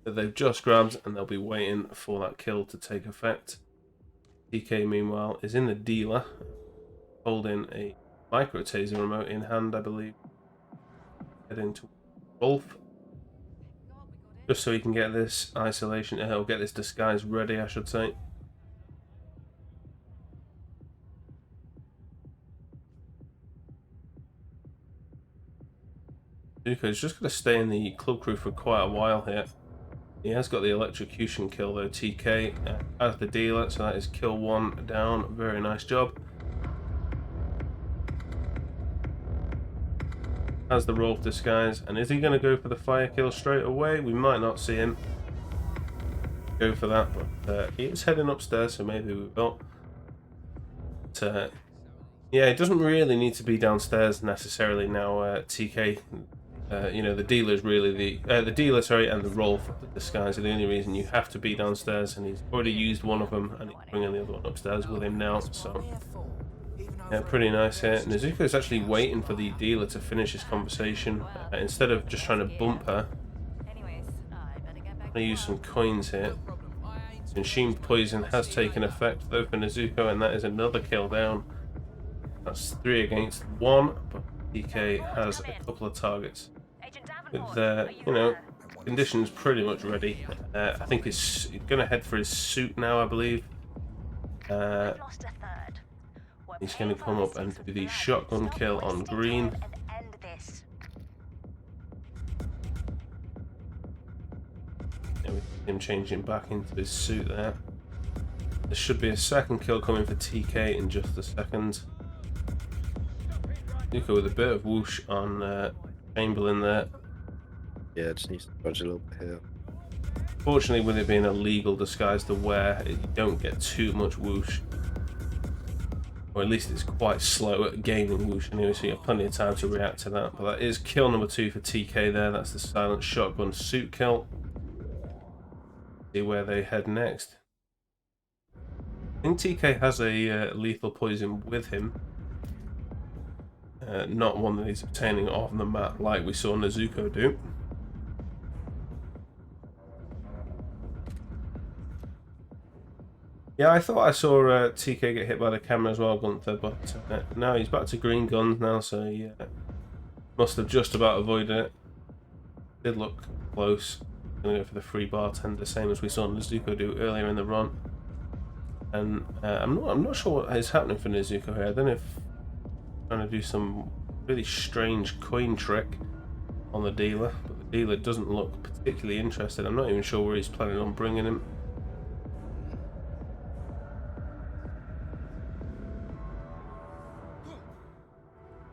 that they've just grabbed, and they'll be waiting for that kill to take effect. TK, meanwhile, is in the dealer, holding a micro taser remote in hand, I believe. Heading to Wolf, just so he can get this isolation, or get this disguise ready, I should say. Nezuko's just going to stay in the club crew for quite a while here. He has got the electrocution kill though, TK, as the dealer, so that is kill 1 down. Very nice job. Has the Rolf disguise, and is he going to go for the fire kill straight away? We might not see him go for that, but he is heading upstairs, so maybe we will. But, yeah, it doesn't really need to be downstairs necessarily now, TK. The dealer's really the dealer, sorry, and the Rolf of the disguise are the only reason you have to be downstairs, and he's already used one of them, and he's bringing the other one upstairs with him now, so yeah, pretty nice here. Nezuko's actually waiting for the dealer to finish his conversation, instead of just trying to bump her. I'm going to use some coins here. Consumed poison has taken effect though for Nezuko, and that is another kill down. That's 3 against 1, but TK has a couple of targets. With conditions pretty much ready. I think he's going to head for his suit now, I believe. He's going to come up and do the shotgun kill on green. Yeah, with him changing back into his suit there. there should be a second kill coming for TK in just a second. Nezuko with a bit of whoosh on Chamberlain there. Yeah, just needs to dodge a little bit here. Fortunately, with it being a legal disguise to wear, you don't get too much whoosh. Or at least it's quite slow at gaining whoosh anyway, so you have plenty of time to react to that. But that is kill number 2 for TK there. That's the silent shotgun suit kill. See where they head next. I think TK has a lethal poison with him. Not one that he's obtaining off the map like we saw Nezuko do. Yeah, I thought I saw TK get hit by the camera as well, Gunther, but now he's back to green guns now, so he must have just about avoided it. Did look close. Gonna go for the free bartender, same as we saw Nezuko do earlier in the run. And I'm not sure what is happening for Nezuko here. I don't know if he's trying to do some really strange coin trick on the dealer, but the dealer doesn't look particularly interested. I'm not even sure where he's planning on bringing him.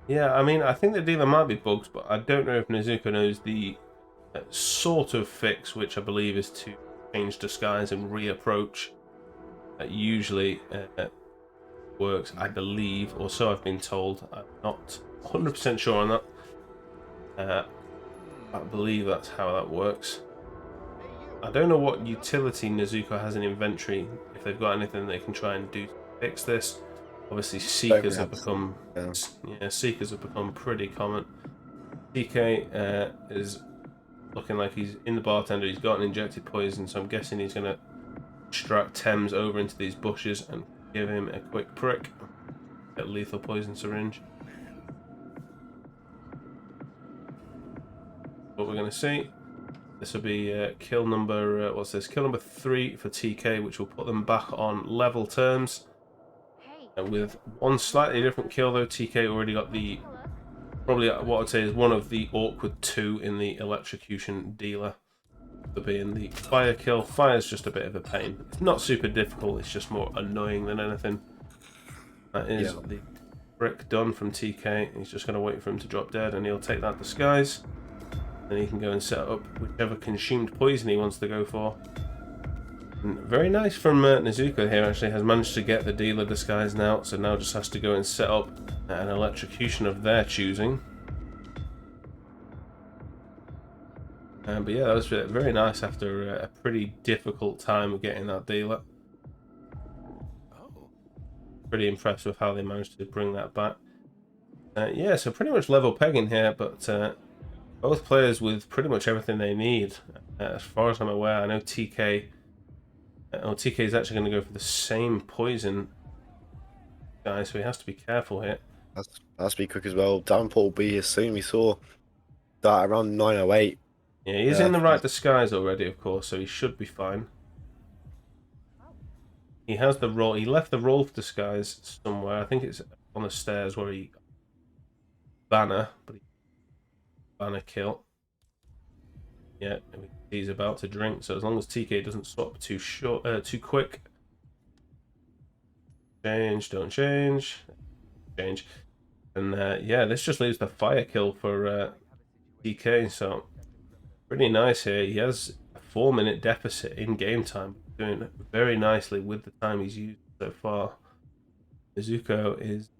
Yeah, I mean, I think the dealer might be bugged, but I don't know if Nezuko knows the sort of fix, which I believe is to change disguise and reapproach. That usually works, I believe, or so I've been told. I'm not 100% sure on that. I believe that's how that works. I don't know what utility Nezuko has in inventory, if they've got anything they can try and do to fix this. Obviously, seekers have become seekers have become pretty common. TK is looking like he's in the bartender. He's got an injected poison, so I'm guessing he's gonna extract Thames over into these bushes and give him a quick prick. Get lethal poison syringe. What we're gonna see. This will be kill number what's this? Kill number 3 for TK, which will put them back on level terms. With one slightly different kill though, TK already got the, probably what I'd say is one of the awkward 2 in the electrocution dealer. To being the fire kill. Fire's just a bit of a pain. It's not super difficult, it's just more annoying than anything. That is the brick done from TK. He's just going to wait for him to drop dead and he'll take that disguise. Then he can go and set up whichever consumed poison he wants to go for. And very nice from Nezuko here, actually has managed to get the dealer disguise now, so now just has to go and set up an electrocution of their choosing. But yeah, that was very nice after a pretty difficult time of getting that dealer. Pretty impressed with how they managed to bring that back. Yeah, so pretty much level pegging here, but both players with pretty much everything they need. As far as I'm aware, I know TK is actually going to go for the same poison guy, so he has to be careful here. Has to be quick as well. Downport will be here soon. We saw that around 9:08. Yeah, he's in the right disguise already, of course, so he should be fine. He has the roll. He left the roll disguise somewhere. I think it's on the stairs where he banner, but he banner kill. Yeah, he's about to drink. So as long as TK doesn't swap too quick. Change, don't change, change, and yeah, this just leaves the fire kill for TK. So pretty nice here. He has a 4-minute deficit in game time, doing very nicely with the time he's used so far. Nezuko is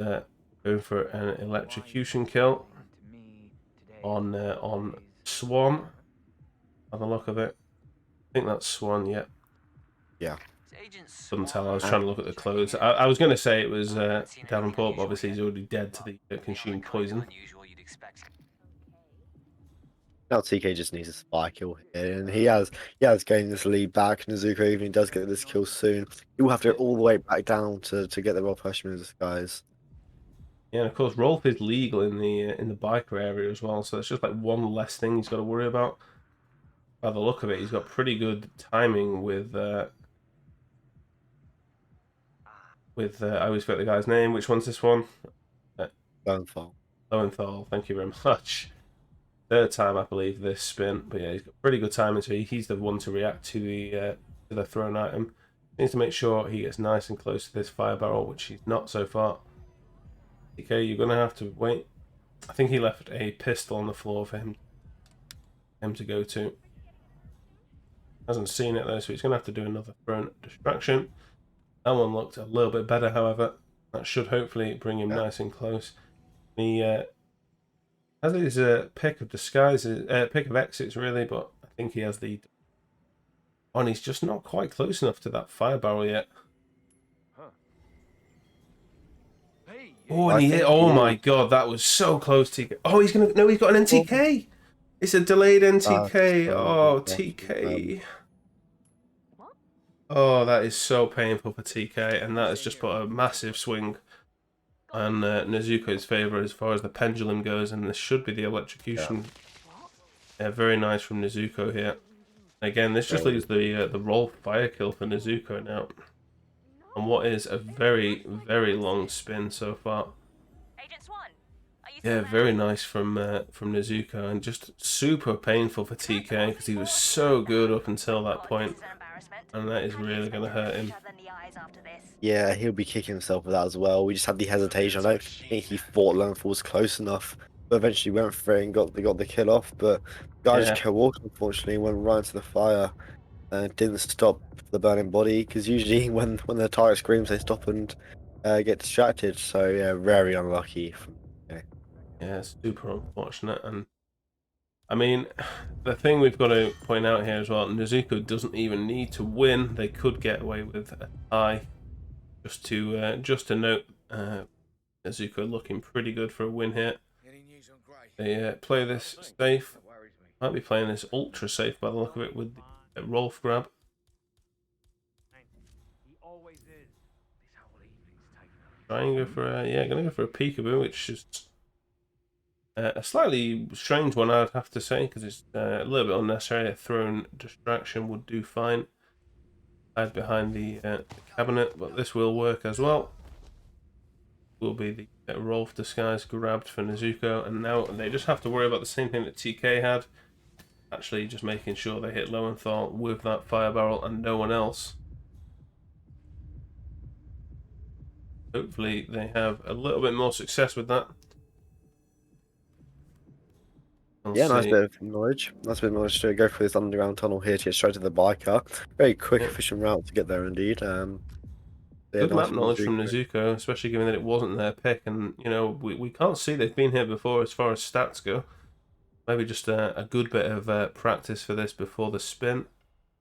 going for an electrocution kill on Swan. By the look of it, I think that's Swan. Yeah. Couldn't tell. I was trying to look at the clothes. I was going to say it was Davenport, but obviously he's already dead to the consumed poison. Now TK just needs a spy kill here, and he has gained this lead back. Nezuko, even if he does get this kill soon, he will have to go all the way back down to get the Rolf Hershman disguise. Yeah, and of course Rolf is legal in the biker area as well, so it's just like one less thing he's got to worry about. By the look of it, he's got pretty good timing with I always forget the guy's name. Which one's this one? Lowenthal. Lowenthal, thank you very much. Third time, I believe, this spin. But yeah, he's got pretty good timing, so he's the one to react to the thrown item. Needs to make sure he gets nice and close to this fire barrel, which he's not so far. Okay, you're going to have to wait. I think he left a pistol on the floor for him to go to. Hasn't seen it though, so he's going to have to do another thrown distraction. That one looked a little bit better, however. That should hopefully bring him nice and close. He has his pick of disguises, pick of exits really, but I think he has the. Oh, and he's just not quite close enough to that fire barrel yet. Oh, and he hit. Oh my god, that was so close. TK. Oh, he's gonna. No, he's got an NTK. It's a delayed NTK. Oh, TK. Oh, that is so painful for TK, and that has just put a massive swing on Nezuko's favour as far as the pendulum goes, and this should be the electrocution. Yeah, very nice from Nezuko here. Again, this just leaves the roll fire kill for Nezuko now. And what is a very, very long spin so far. Yeah, very nice from Nezuko, and just super painful for TK because he was so good up until that point, and that is really going to hurt him. Yeah, he'll be kicking himself with that as well. We just had the hesitation. I don't think he thought Length was close enough, but eventually went for it and got the kill off. But guy just co-walked, unfortunately, went right into the fire and didn't stop the burning body, because usually when the target screams, they stop and get distracted. So yeah, very unlucky. Yeah, super unfortunate. And I mean, the thing we've got to point out here as well, Nezuko doesn't even need to win. They could get away with a tie. Just to note, Nezuko looking pretty good for a win here. They play this safe. Might be playing this ultra safe by the look of it with the Rolf grab. Trying to go for gonna go for a peekaboo, which is a slightly strange one, I'd have to say, because it's a little bit unnecessary. A thrown distraction would do fine. Hide behind the cabinet, but this will work as well. Will be the Rolf disguise grabbed for Nezuko, and now they just have to worry about the same thing that TK had. Actually, just making sure they hit Lowenthal with that fire barrel and no one else. Hopefully, they have a little bit more success with that. Nice bit of knowledge. Nice bit of knowledge to go through this underground tunnel here to get straight to the biker. Very quick, efficient route to get there, indeed. Good map knowledge from Nezuko, especially given that it wasn't their pick, and you know we can't see they've been here before as far as stats go. Maybe just a good bit of practice for this before the spin,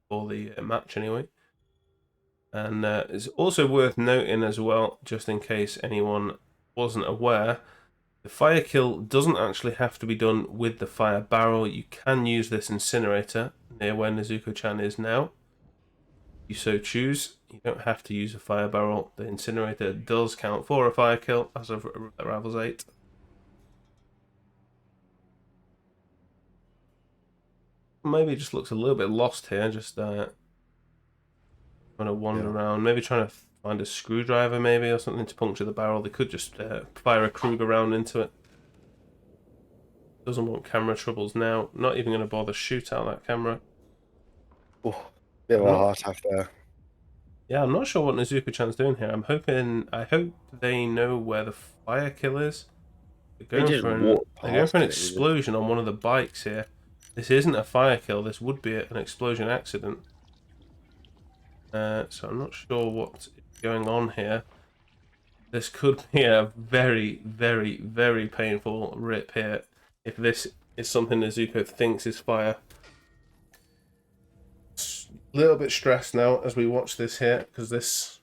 or the match anyway. And it's also worth noting as well, just in case anyone wasn't aware, the fire kill doesn't actually have to be done with the fire barrel. You can use this incinerator near where Nezuko Chan is now. If you so choose, you don't have to use a fire barrel. The incinerator does count for a fire kill as of Ravels 8. Maybe it just looks a little bit lost here, just trying to wander around, maybe trying to find a screwdriver maybe or something to puncture the barrel. They could just fire a Kruger round into it. Doesn't want camera troubles now. Not even going to bother shoot out that camera. Oh, bit of a heart attack there. Yeah, I'm not sure what Nezuko Chan's doing here. I hope they know where the fire kill is. They're going for an explosion on one of the bikes here. This isn't a fire kill. This would be an explosion accident. So I'm not sure what's going on here. This could be a very, very, very painful rip here if this is something Nezuko thinks is fire. A little bit stressed now as we watch this here, because this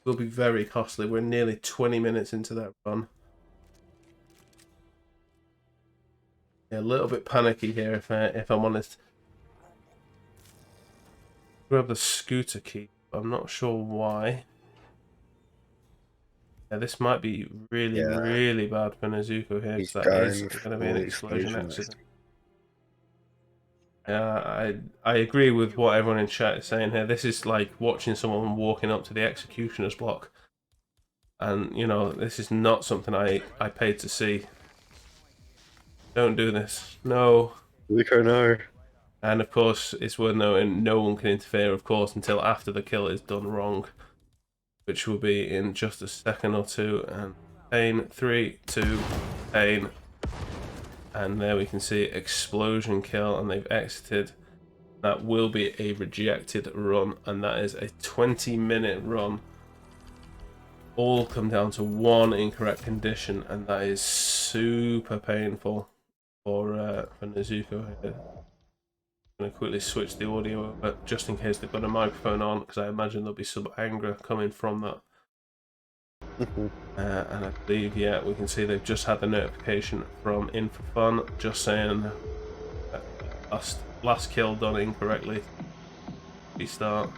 will be very costly. We're nearly 20 minutes into that run. Yeah, a little bit panicky here if I'm honest. Grab the scooter key. I'm not sure why. Yeah, this might be really, really bad for Nezuko here, because that is going to be an explosion accident. Yeah, I agree with what everyone in chat is saying here. This is like watching someone walking up to the executioner's block. And, you know, this is not something I paid to see. Don't do this. No. Nezuko, no. And of course, it's worth noting, no one can interfere, of course, until after the kill is done wrong, which will be in just a second or two. And pain, 3, 2, pain. And there we can see explosion kill, and they've exited. That will be a rejected run, and that is a 20-minute run. All come down to one incorrect condition, and that is super painful for Nezuko here. I'm going to quickly switch the audio over just in case they've got a microphone on, because I imagine there'll be some anger coming from that. And I believe, yeah, we can see they've just had the notification from In For Fun just saying last kill done incorrectly. Restart.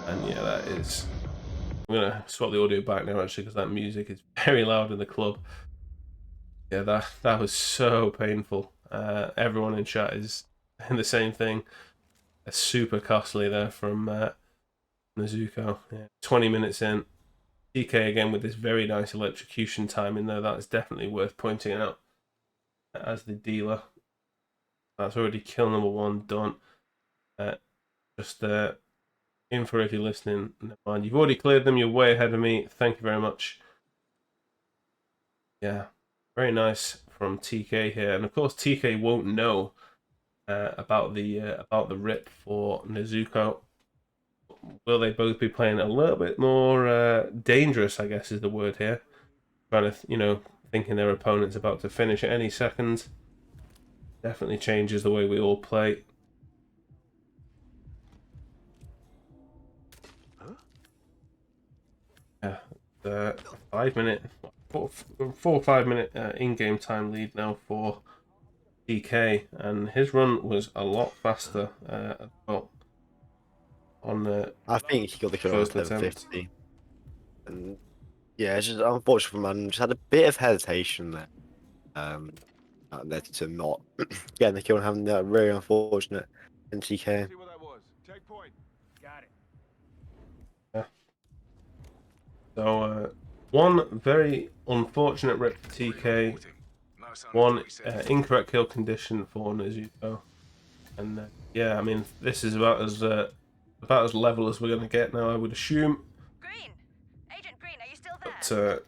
And yeah, that is... I'm going to swap the audio back now actually, because that music is very loud in the club. Yeah, that was so painful. Everyone in chat is in the same thing. It's super costly there from Nezuko. Yeah, 20 minutes in. TK again with this very nice electrocution timing there. That is definitely worth pointing out as the dealer. That's already kill number 1 done. Just info if you're listening. Never mind. You've already cleared them. You're way ahead of me. Thank you very much. Yeah, very nice from TK here. And of course TK won't know about the rip for Nezuko. Will they both be playing a little bit more dangerous, I guess is the word here. Trying to, thinking their opponent's about to finish at any second. Definitely changes the way we all play. Yeah, 5 minute, 4 or 5 minute in-game time lead now for TK, and his run was a lot faster as well. I think he got the kill on 750. And yeah, it's just unfortunate for Mando. Just had a bit of hesitation there. That led to not getting the kill and having that very unfortunate NTK. Yeah. So one very unfortunate rip for TK, one incorrect kill condition for Nezuko, and yeah, I mean this is about as level as we're going to get now, I would assume. Green, Agent Green, are you still there?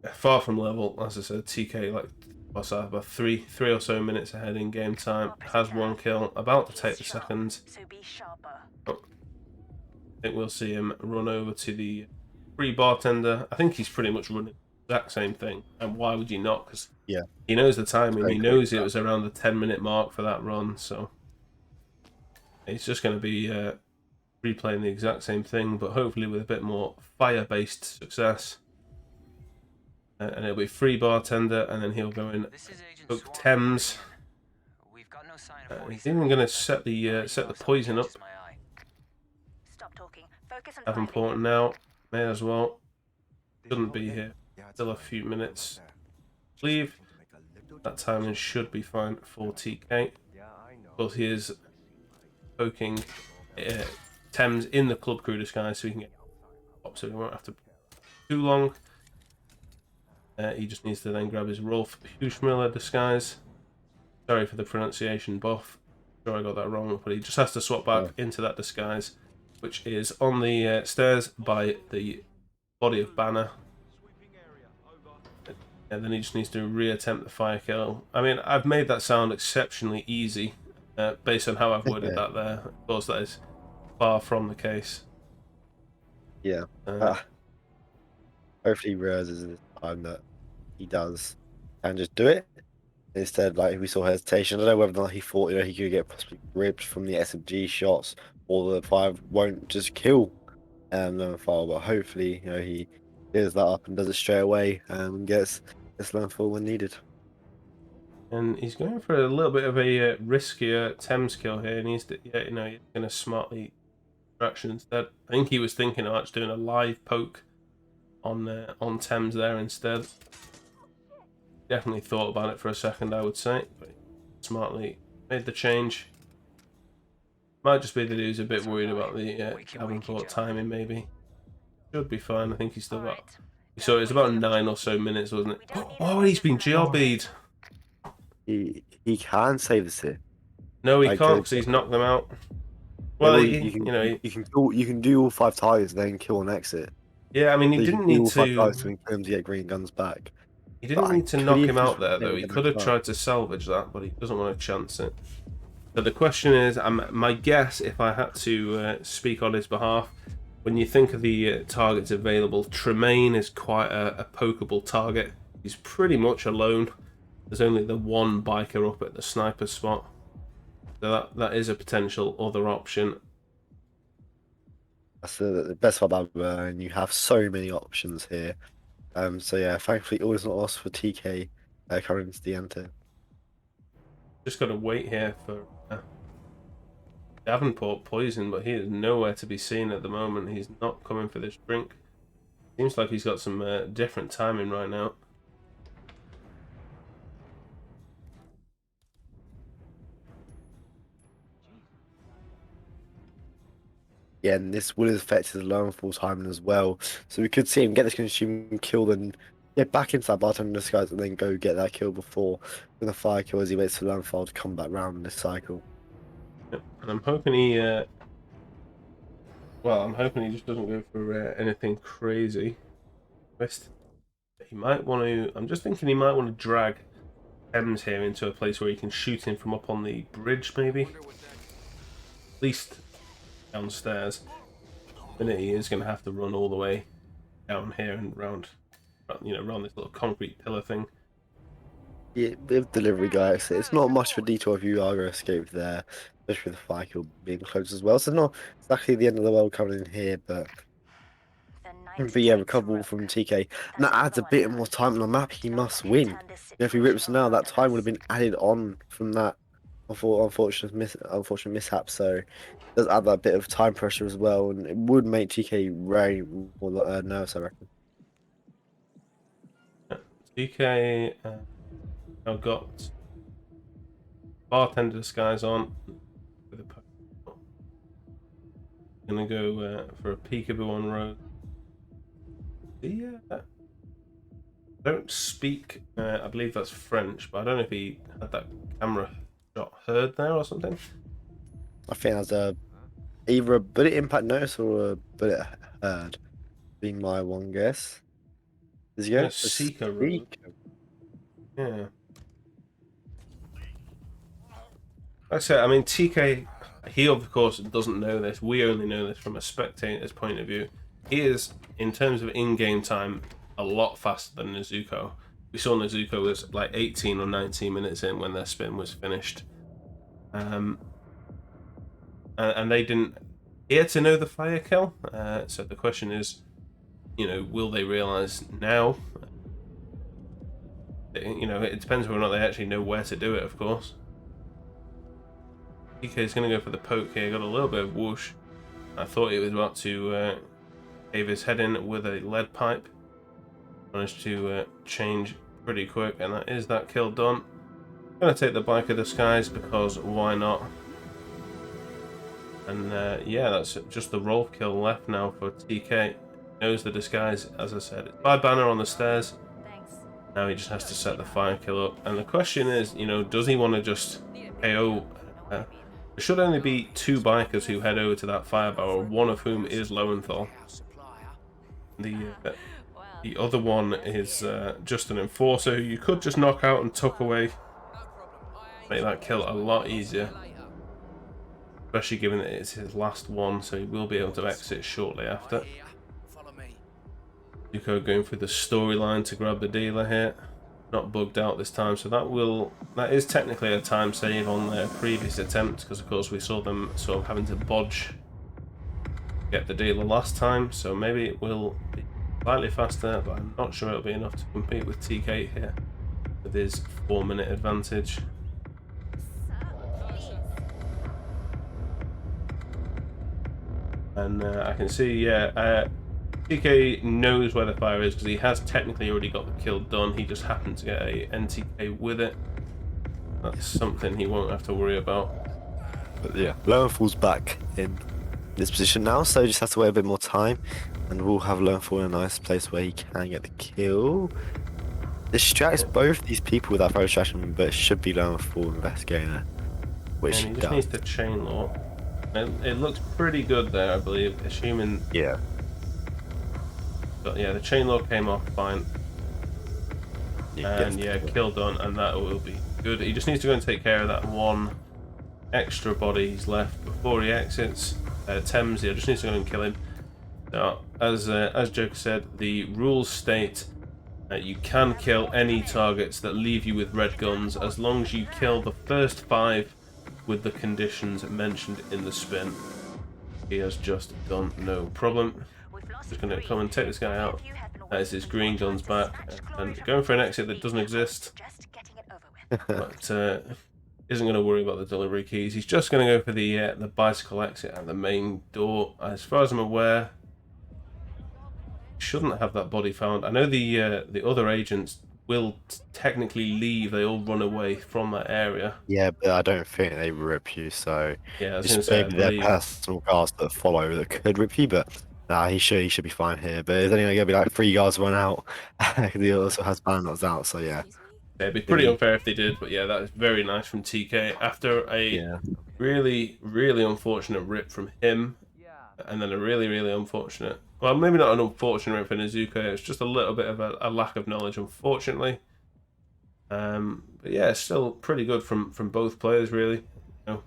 But far from level, as I said. TK like what's that, about three or so minutes ahead in game time, has 1 kill, about to take the second. So be sharper. I think we'll see him run over to the free bartender. I think he's pretty much running the exact same thing, and why would you not? Because yeah, he knows the timing. He knows it was around the 10-minute mark for that run, so he's just going to be replaying the exact same thing, but hopefully with a bit more fire-based success. And it'll be free bartender, and then he'll go in cook Thames. He's even going to set the poison up. Stop talking. Focus on That's important now. May as well. Shouldn't be here. Still a few minutes. Leave. That timing should be fine for TK. But he is poking Thames in the club crew disguise so he can get up, so he won't have to too long. He just needs to then grab his Rolf Huschmiller disguise. Sorry for the pronunciation, Buff. Sure I got that wrong, but he just has to swap back into that disguise, which is on the stairs by the body of Banner. And then he just needs to reattempt the fire kill. I mean, I've made that sound exceptionally easy based on how I've worded that there. Of course, that is far from the case. Yeah. Hopefully he realizes this time that he does and just do it. Instead, like, we saw hesitation. I don't know whether or not he thought, he could get possibly ripped from the SMG shots, or the 5 won't just kill Landfall, but hopefully, he clears that up and does it straight away and gets this Landfall when needed. And he's going for a little bit of a riskier Thames kill here, and he's he's going to smartly distraction instead. I think he was thinking of actually doing a live poke on Thames there instead. Definitely thought about it for a second, I would say, but smartly made the change. Might just be that he was a bit worried about the Davenport timing, maybe. Should be fine. I think he's still got... So it was about 9 or so minutes, wasn't it? Oh, he's been GRB'd. He can save us here. No, he Like, can't because he's knocked them out. Well, Well, you can do all 5 targets and then kill an exit. yeah, I mean, he So you didn't can do need all 5 to. targets and kill him to get green guns back. He didn't But need to could knock he him have out there, just though. He made could them have tried to salvage that, but he doesn't want to chance it. So the question is, my guess, if I had to speak on his behalf, when you think of the targets available, Tremaine is quite a pokeable target. He's pretty much alone. There's only the one biker up at the sniper spot. So that is a potential other option. That's the best part about Burn. You have so many options here. So yeah, thankfully all is not lost for TK coming into the enter. Just got to wait here for Davenport Poison, but he is nowhere to be seen at the moment. He's not coming for this drink. Seems like he's got some different timing right now. Yeah, and this will affect his low full timing as well. So we could see him get this consuming kill, then get back into that bartender disguise, and then go get that kill before with a fire kill as he waits for Landfall to come back round in this cycle. Yep. And I'm hoping he, I'm hoping he just doesn't go for anything crazy. He might want to. I'm just thinking he might want to drag Thames here into a place where he can shoot him from up on the bridge, maybe. At least downstairs. The minute he is going to have to run all the way down here and round, around this little concrete pillar thing. Yeah, with delivery guys, it's not much of a detour if you are going to escape there, especially with the fire kill being close as well. So not exactly the end of the world coming in here, but yeah, recoverable from TK. And that adds a bit more time on the map. He must win. If he rips now, that time would have been added on from that unfortunate mishap. So it does add that bit of time pressure as well, and it would make TK very more nervous, I reckon. TK I've got bartender disguise on. Gonna go for a peekaboo on road. Yeah. Don't speak. I believe that's French, but I don't know if he had that camera shot heard there or something. I think that's either a bullet impact notice or a bullet heard. Being my one guess. Is he going to Seeker road? Yeah. Like I said, I mean, TK, he of course doesn't know this. We only know this from a spectator's point of view. He is, in terms of in-game time, a lot faster than Nezuko. We saw Nezuko was like 18 or 19 minutes in when their spin was finished. And they didn't... He had to know the fire kill. So the question is, will they realise now? It depends whether or not they actually know where to do it, of course. TK is going to go for the poke here. Got a little bit of whoosh. I thought he was about to cave his head in with a lead pipe. Managed to change pretty quick, and that is that kill done. Going to take the biker disguise because why not? And yeah, that's just the roll kill left now for TK. Knows the disguise, as I said. It's by banner on the stairs. Now he just has to set the fire kill up. And the question is, does he want to just KO? There should only be 2 bikers who head over to that fire barrel, one of whom is Lowenthal. The other one is just an enforcer who you could just knock out and tuck away. Make that kill a lot easier. Especially given that it's his last one, so he will be able to exit shortly after. Nezuko going through the storyline to grab the dealer here. Not bugged out this time, so that is technically a time save on their previous attempt, because of course we saw them sort of having to bodge get the dealer last time, so maybe it will be slightly faster, but I'm not sure it'll be enough to compete with TK here with his 4-minute advantage. And I can see, yeah, TK knows where the fire is because he has technically already got the kill done. He just happened to get a NTK with it. That's something he won't have to worry about. But yeah, Lowenfall's back in this position now, so just have to wait a bit more time, and we'll have Lowenfall in a nice place where he can get the kill. Distracts both these people with that fire distraction, but it should be Lowenfall investigating it. which and he just needs to chain law. And it looks pretty good there, I believe, assuming. Yeah. But yeah, the chain law came off fine. And yeah, kill done, and that will be good. He just needs to go and take care of that one extra body he's left before he exits. Thames, yeah, just needs to go and kill him. Now, as Joker said, the rules state that you can kill any targets that leave you with red guns as long as you kill the first 5 with the conditions mentioned in the spin. He has just done no problem. Just going to come and take this guy out. That is his green guns back, and going for an exit that doesn't exist, but isn't going to worry about the delivery keys. He's just going to go for the bicycle exit at the main door. As far as I'm aware, shouldn't have that body found. I know the other agents will technically leave. They all run away from that area. Yeah, but I don't think they rip you. So yeah, I was it's gonna say, maybe their personal cars that follow that could rip you, but. Nah, he should be fine here, but there's only going to be like 3 guards run out. He also has bandits out, so yeah. It'd be pretty unfair if they did, but yeah, that is very nice from TK. After a really, really unfortunate rip from him, and then a really, really unfortunate... Well, maybe not an unfortunate rip for Nezuko, it's just a little bit of a lack of knowledge, unfortunately. But yeah, it's still pretty good from both players, really. You know,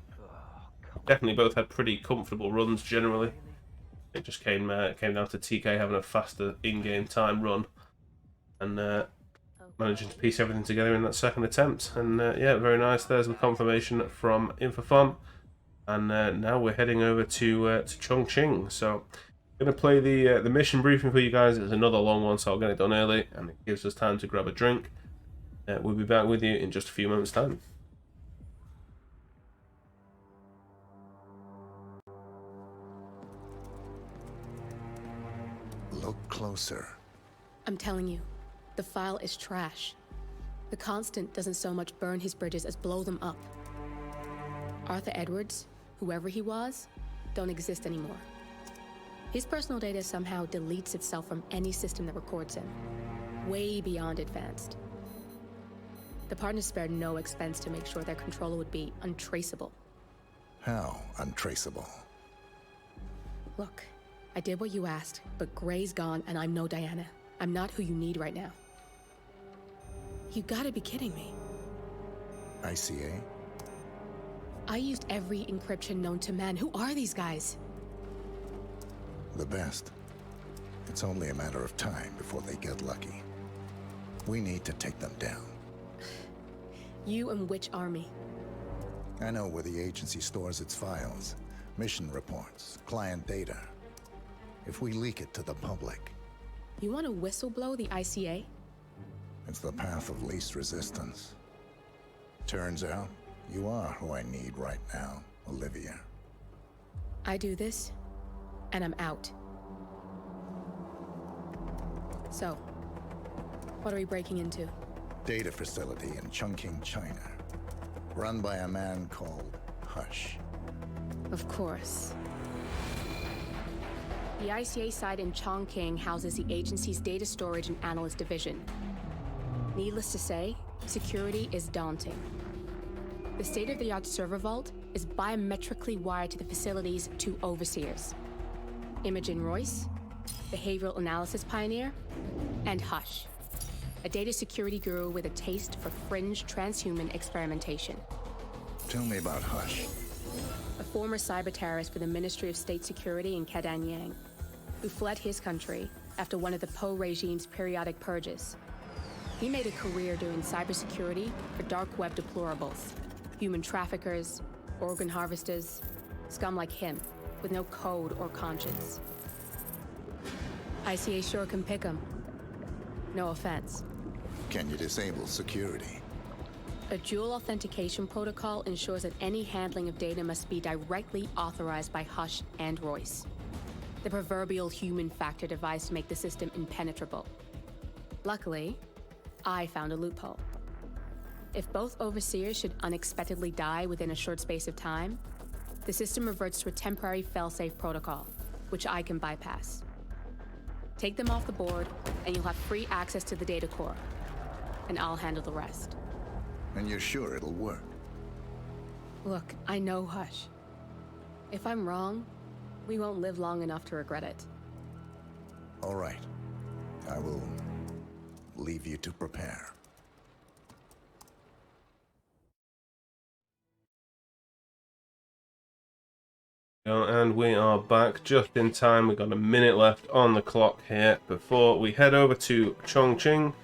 definitely both had pretty comfortable runs, generally. It just came down to TK having a faster in-game time run and managing to piece everything together in that second attempt. And yeah, very nice. There's the confirmation from Infofon. And now we're heading over to Chongqing. So I'm going to play the mission briefing for you guys. It's another long one, so I'll get it done early, and it gives us time to grab a drink. We'll be back with you in just a few moments' time. Look closer. I'm telling you, the file is trash. The Constant doesn't so much burn his bridges as blow them up. Arthur Edwards, whoever he was, don't exist anymore. His personal data somehow deletes itself from any system that records him. Way beyond advanced. The partners spared no expense to make sure their controller would be untraceable. How untraceable? Look, I did what you asked, but Gray's gone and I'm no Diana. I'm not who you need right now. You gotta be kidding me. ICA? I used every encryption known to man. Who are these guys? The best. It's only a matter of time before they get lucky. We need to take them down. You and which army? I know where the agency stores its files, mission reports, client data. If we leak it to the public... You want to whistleblow the ICA? It's the path of least resistance. Turns out, you are who I need right now, Olivia. I do this, and I'm out. So, what are we breaking into? Data facility in Chongqing, China. Run by a man called Hush. Of course. The ICA site in Chongqing houses the agency's data storage and analyst division. Needless to say, security is daunting. The state-of-the-art server vault is biometrically wired to the facility's 2 overseers. Imogen Royce, behavioral analysis pioneer, and Hush, a data security guru with a taste for fringe transhuman experimentation. Tell me about Hush. A former cyber terrorist for the Ministry of State Security in Kadanyang, who fled his country after one of the Po regime's periodic purges. He made a career doing cybersecurity for dark web deplorables, human traffickers, organ harvesters, scum like him, with no code or conscience. ICA sure can pick 'em. No offense. Can you disable security? A dual authentication protocol ensures that any handling of data must be directly authorized by Hush and Royce. The proverbial human factor device to make the system impenetrable. Luckily, I found a loophole. If both overseers should unexpectedly die within a short space of time, the system reverts to a temporary fail-safe protocol, which I can bypass. Take them off the board, and you'll have free access to the data core. And I'll handle the rest. And you're sure it'll work? Look, I know Hush. If I'm wrong, we won't live long enough to regret it. All right. I will leave you to prepare. And we are back just in time. We've got a minute left on the clock here before we head over to Chongqing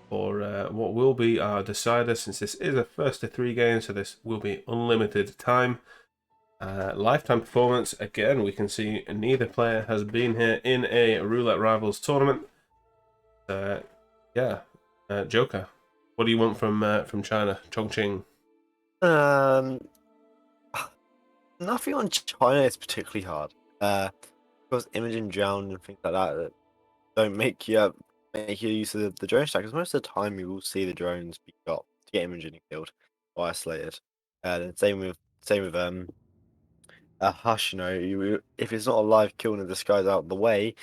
for what will be our decider, since this is a first to 3 game, so this will be unlimited time. Lifetime performance, again, we can see neither player has been here in a Roulette Rivals tournament. Yeah, Joker, what do you want from China, Chongqing? Nothing on China is particularly hard. Because imaging drown and things like that don't make you use of the drone stack. Because most of the time you will see the drones be got to get imaging killed or isolated. And same with a Hush. You know, if it's not a live kill and the guy's out of the way,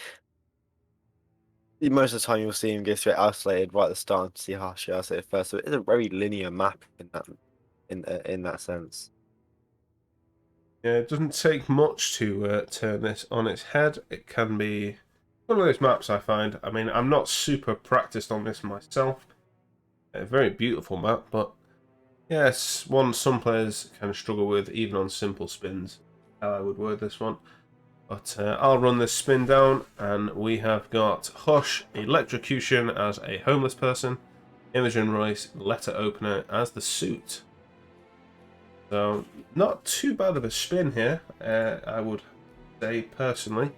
most of the time you'll see him get straight isolated right at the start to see Hush isolated first. So it's a very linear map in that sense. Yeah, it doesn't take much to turn this on its head. It can be one of those maps, I find. I mean, I'm not super practiced on this myself. A very beautiful map, but yes, one some players can struggle with, even on simple spins. How I would word this one. But I'll run this spin down, and we have got Hush, Electrocution as a homeless person, Imogen Royce, Letter Opener as the suit. So, not too bad of a spin here, I would say personally.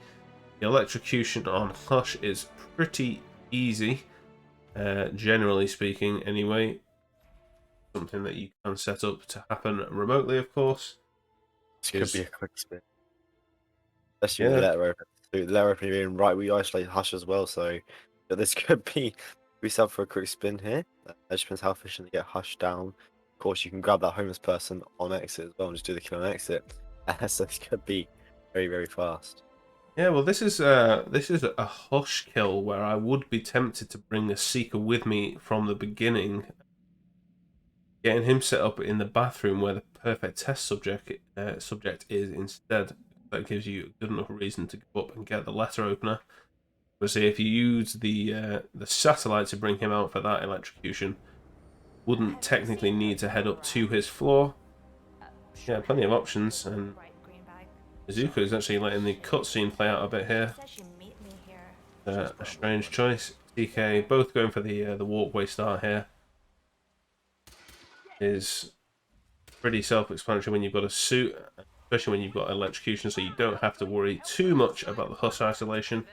The electrocution on Hush is pretty easy, generally speaking anyway. Something that you can set up to happen remotely, of course. This could be a quick spin. Especially with the letter opener being right, we isolate Hush as well, so this could be we sub for a quick spin here. It just depends how efficient they get Hush down. Of course, you can grab that homeless person on exit as well and just do the kill on exit. So this could be very, very fast. Yeah, well, this is a Hush kill where I would be tempted to bring a Seeker with me from the beginning, getting him set up in the bathroom where the perfect test subject is instead. That gives you a good enough reason to go up and get the letter opener. But see, if you use the satellite to bring him out for that electrocution, wouldn't technically need to head up to his floor. Yeah, plenty of options, and Nezuko is actually letting the cutscene play out a bit here. A strange choice. TK both going for the walkway start here. Is pretty self-explanatory when you've got a suit, especially when you've got electrocution, so you don't have to worry too much about the Hush isolation.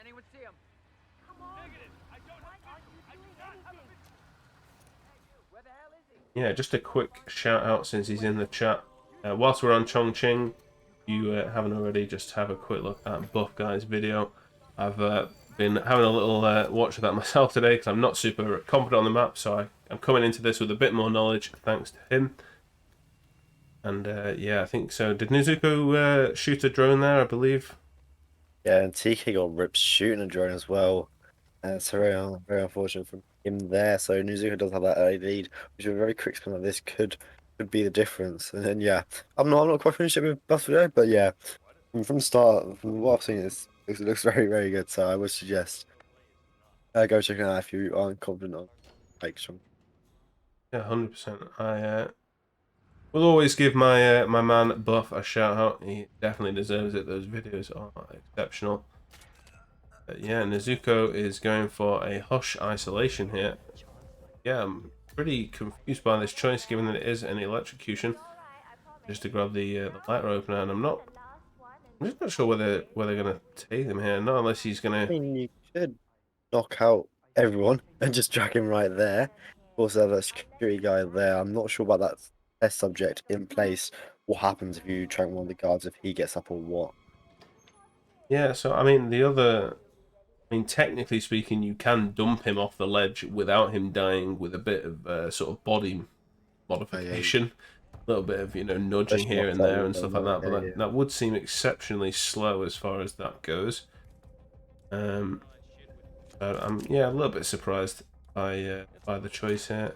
Yeah, just a quick shout out since he's in the chat. Whilst we're on Chongqing, you haven't already, just have a quick look at Buff Guy's video. I've been having a little watch of that myself today because I'm not super confident on the map, so I'm coming into this with a bit more knowledge thanks to him. And yeah, I think so. Did Nezuko shoot a drone there, I believe? Yeah, and TK got ripped shooting a drone as well. It's very unfortunate for him there. So Nezuko does have that early lead, which is a very quick spin like this could be the difference. And then yeah, I'm not quite finished it with Buff today, but yeah, from the start, from what I've seen, it looks very, very good. So I would suggest go check it out if you aren't confident on like some. Yeah, 100%. I will always give my my man Buff a shout out. He definitely deserves it. Those videos are exceptional. Yeah, Nezuko is going for a Hush isolation here. Yeah, I'm pretty confused by this choice, given that it is an electrocution. Just to grab the lighter opener, and I'm just not sure whether they're gonna take him here. Not unless he's gonna. I mean, you could knock out everyone and just drag him right there. Also, have that security guy there. I'm not sure about that test subject in place. What happens if you track one of the guards if he gets up or what? Yeah, so I mean technically speaking, you can dump him off the ledge without him dying with a bit of sort of body modification, a little bit of nudging here and there and stuff like that. But that would seem exceptionally slow as far as that goes. But I'm a little bit surprised by the choice here.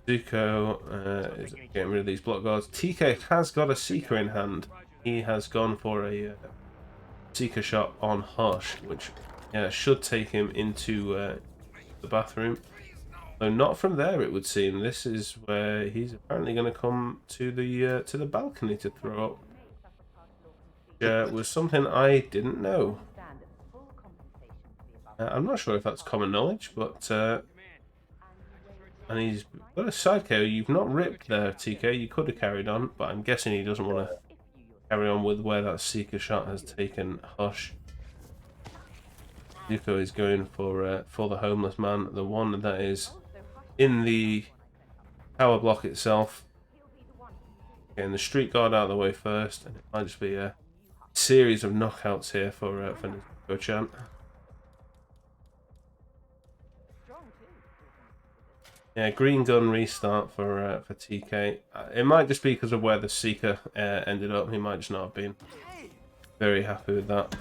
Nezuko is getting rid of these block guards. TK has got a Seeker in hand. He has gone for a Seeker shot on Hush, which should take him into the bathroom. Though not from there, it would seem. This is where he's apparently going to come to the balcony to throw up. Was something I didn't know. I'm not sure if that's common knowledge, but and he's got a side KO. You've not ripped there, TK. You could have carried on, but I'm guessing he doesn't want to carry on with where that Seeker shot has taken Hush. Nezuko is going for the homeless man, the one that is in the tower block itself. Getting the street guard out of the way first, and it might just be a series of knockouts here for Nezuko Chan. Yeah, green gun restart for TK. It might just be because of where the Seeker ended up. He might just not have been very happy with that.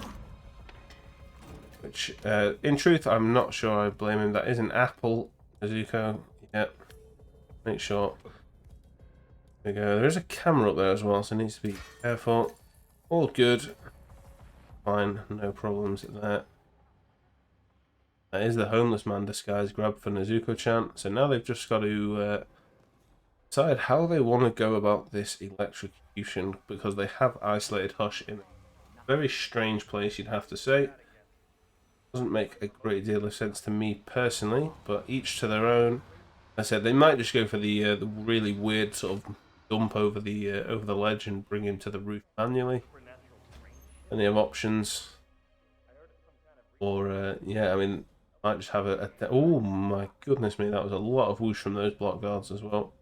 Which, in truth, I'm not sure I blame him. That is an apple, Nezuko. Yep. Make sure. There we go. There is a camera up there as well, so it needs to be careful. All good. Fine, no problems there. That is the homeless man disguise grab for Nezuko Chan. So now they've just got to decide how they want to go about this electrocution, because they have isolated Hush in a very strange place, you'd have to say. Doesn't make a great deal of sense to me personally, but each to their own. I said they might just go for the really weird sort of dump over the ledge and bring him to the roof manually. And they have options. Or yeah, I mean, might just have oh my goodness me, that was a lot of whoosh from those block guards as well.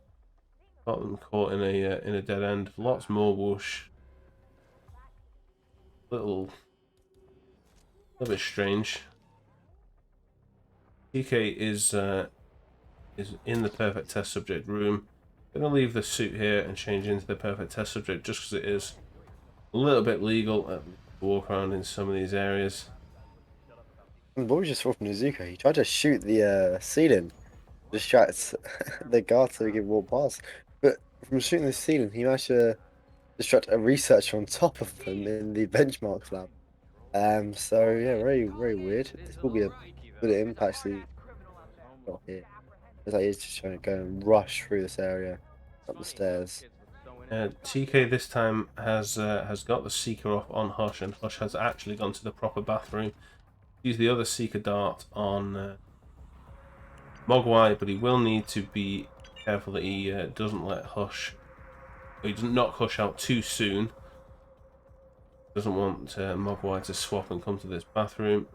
Got them caught in a dead end. Lots more whoosh. A little bit strange. TK is in the perfect test subject room. Gonna leave the suit here and change into the perfect test subject just because it is a little bit legal to walk around in some of these areas. What was just from Nezuko? He tried to shoot the ceiling, distract the guard so he could walk past. But from shooting the ceiling, he managed to distract a researcher on top of them in the benchmarks lab. So yeah, very weird. This will be a good impact to not here. It's like he's just trying to go and rush through this area up the stairs. TK this time has got the Seeker off on Hush, and Hush has actually gone to the proper bathroom. Use the other Seeker dart on Mogwai, but he will need to be careful that he doesn't let Hush, or he doesn't knock Hush out too soon. Doesn't want Mogwai to swap and come to this bathroom.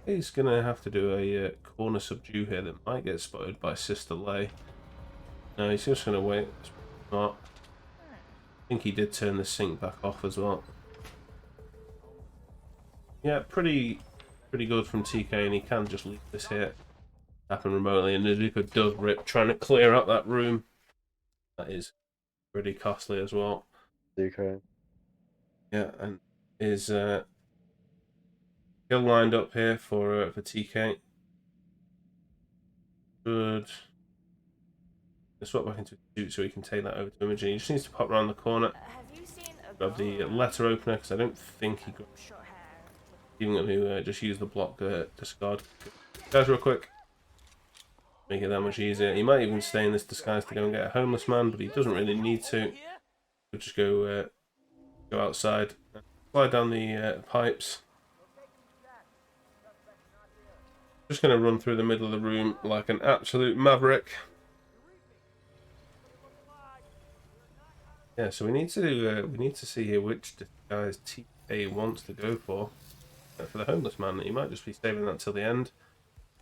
He's gonna have to do a corner subdue here that might get spotted by Sister Lei. No, he's just gonna wait. Smart. I think he did turn the sink back off as well. Yeah, pretty good from TK, and he can just leave this here happen remotely. And Nezuko does rip, trying to clear out that room. That is pretty costly as well. Nezuko. Yeah, and is kill lined up here for TK. Good. Let's swap back into the suit so we can take that over to Imogen. He just needs to pop around the corner. Grab the letter opener, because I don't think he got. Even going to just use the block discard. Guys, real quick. Make it that much easier. He might even stay in this disguise to go and get a homeless man, but he doesn't really need to. He'll just go outside, slide down the pipes. Just going to run through the middle of the room like an absolute maverick. Yeah, so we need to see here which disguise TA wants to go for the homeless man. He might just be saving that till the end.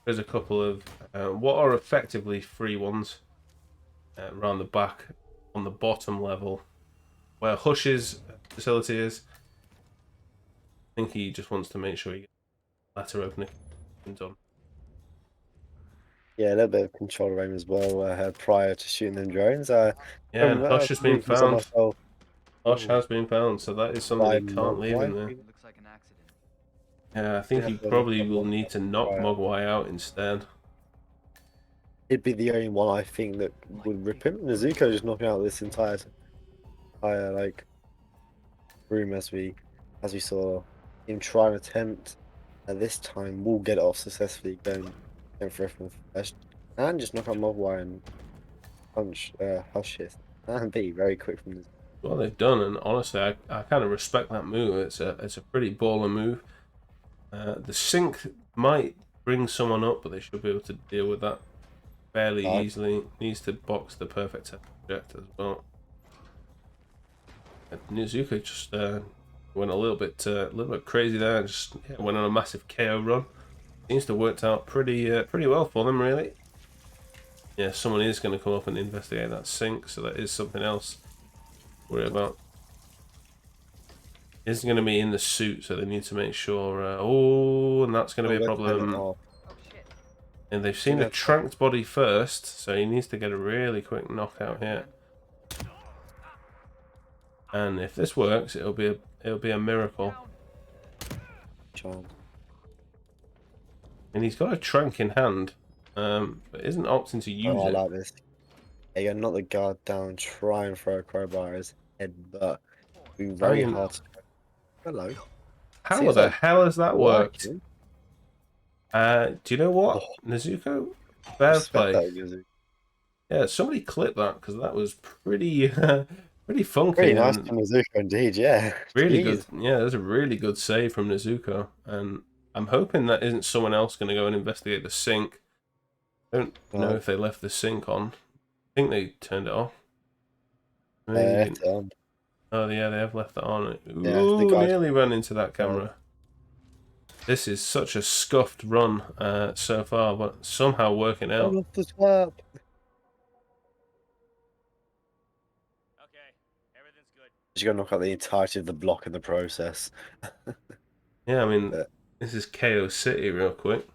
There's a couple of what are effectively free ones around the back on the bottom level where Hush's facility is. I think he just wants to make sure he gets the letter opening done. Yeah, a little bit of control aim as well prior to shooting them drones. Yeah, and Hush has been found. Hush has been found, so that is something he can't leave in there. Looks like an accident. Yeah, I think he probably will need to knock Mogwai out instead. he'd be the only one I think that would rip him. Nezuko just knocking out this entire like room as we saw him try and attempt. At this time, we'll get it off successfully, going for it from first, and just knock out Mogwai and punch Hush it and be very quick from this. Well, they've done, and honestly, I kind of respect that move. It's a pretty baller move. The sync might bring someone up, but they should be able to deal with that fairly easily. Needs to box the perfect object as well. And Nezuko just went a little bit crazy there, and just went on a massive KO run. Seems to have worked out pretty well for them, really. Yeah, someone is going to come up and investigate that sink, so that is something else to worry about. It's going to be in the suit, so they need to make sure. Oh, and that's going to be a problem. And they've seen the tranked body first, so he needs to get a really quick knockout here. And if this works, it'll be a miracle. And he's got a trank in hand, but isn't opting to use it. I like this. Yeah, knock the guard down, try and throw a crowbar at his head, but being very hard to... Hello. How the hell has that worked? Do you know what? Nezuko? Fair play. Yeah, somebody clip that, because that was pretty pretty funky. Pretty nice from Nezuko indeed, yeah. Really good. Yeah, that's a really good save from Nezuko. And I'm hoping that isn't someone else going to go and investigate the sink. I don't know if they left the sink on. I think they turned it off. Oh yeah, they have left it on. Ooh, nearly ran into that camera. This is such a scuffed run so far, but somehow working out. You gotta knock out the entirety of the block in the process. Yeah, I mean, this is KO City real quick.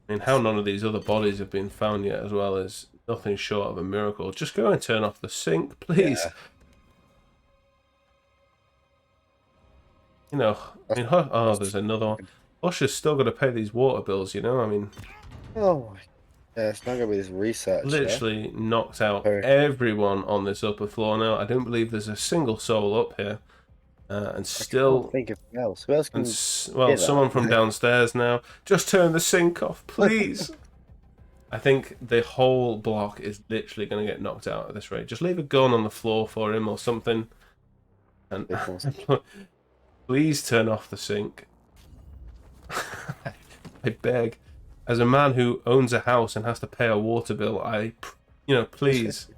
I mean, how none of these other bodies have been found yet as well is nothing short of a miracle. Just go and turn off the sink, please. Yeah. You know, I mean, oh, there's another one. Hush has still got to pay these water bills, you know? I mean... Oh, yeah, it's not going to be this research. Literally knocked out everyone on this upper floor now. I don't believe there's a single soul up here. And still... I think of who else. Who else can well, someone from downstairs now. Just turn the sink off, please. I think the whole block is literally going to get knocked out at this rate. Just leave a gun on the floor for him or something. And please turn off the sink. I beg. As a man who owns a house and has to pay a water bill, please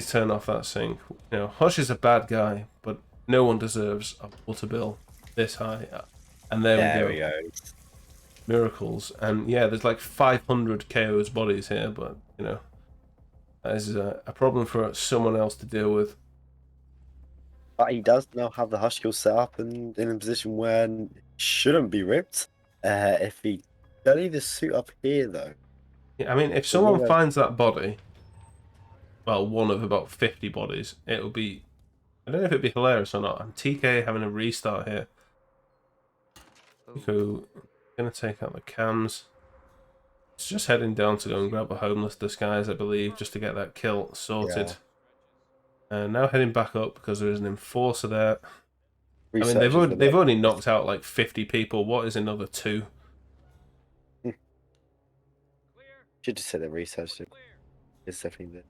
turn off that sink. You know, Hush is a bad guy, but no one deserves a water bill this high. And there we go. Miracles. And yeah, there's like 500 KO's bodies here, but you know, that is a problem for someone else to deal with. But he does now have the Hush kill set up and in a position where he shouldn't be ripped. If he don't leave the suit up here though. Yeah, I mean, if someone finds that body, well, one of about 50 bodies, it'll be, I don't know if it'd be hilarious or not. And TK having a restart here. So, gonna take out the cams. It's just heading down to go and grab a homeless disguise, I believe, just to get that kill sorted. Yeah. And now heading back up because there is an enforcer there. I mean, they've already knocked out like 50 people. What is another 2? Should just say they researched it. It's definitely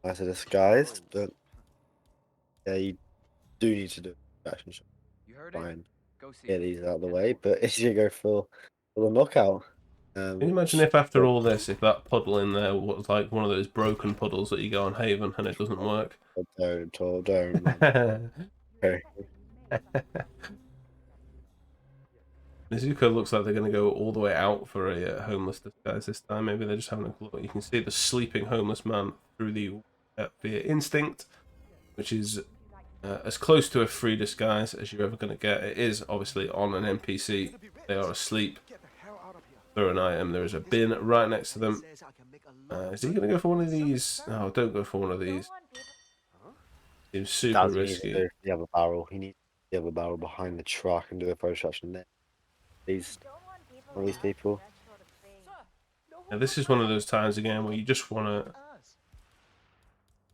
as a disguise, but yeah, you do need to do a fashion show. Fine. Get these out of the way, but it's gonna go for the knockout. Can you imagine if after all this, if that puddle in there was like one of those broken puddles that you go on Haven and it doesn't work? Don't. Nezuko looks like they're going to go all the way out for a homeless disguise this time. Maybe they're just having a look. You can see the sleeping homeless man through the via instinct, which is as close to a free disguise as you're ever going to get. It is obviously on an NPC. They are asleep. Throw an item. There is a bin right next to them. Is he going to go for one of these? No, don't go for one of these. Seems super risky. The other barrel. He needs the other barrel behind the truck and do a photo extraction there. All these people. Now, this is one of those times again where you just want to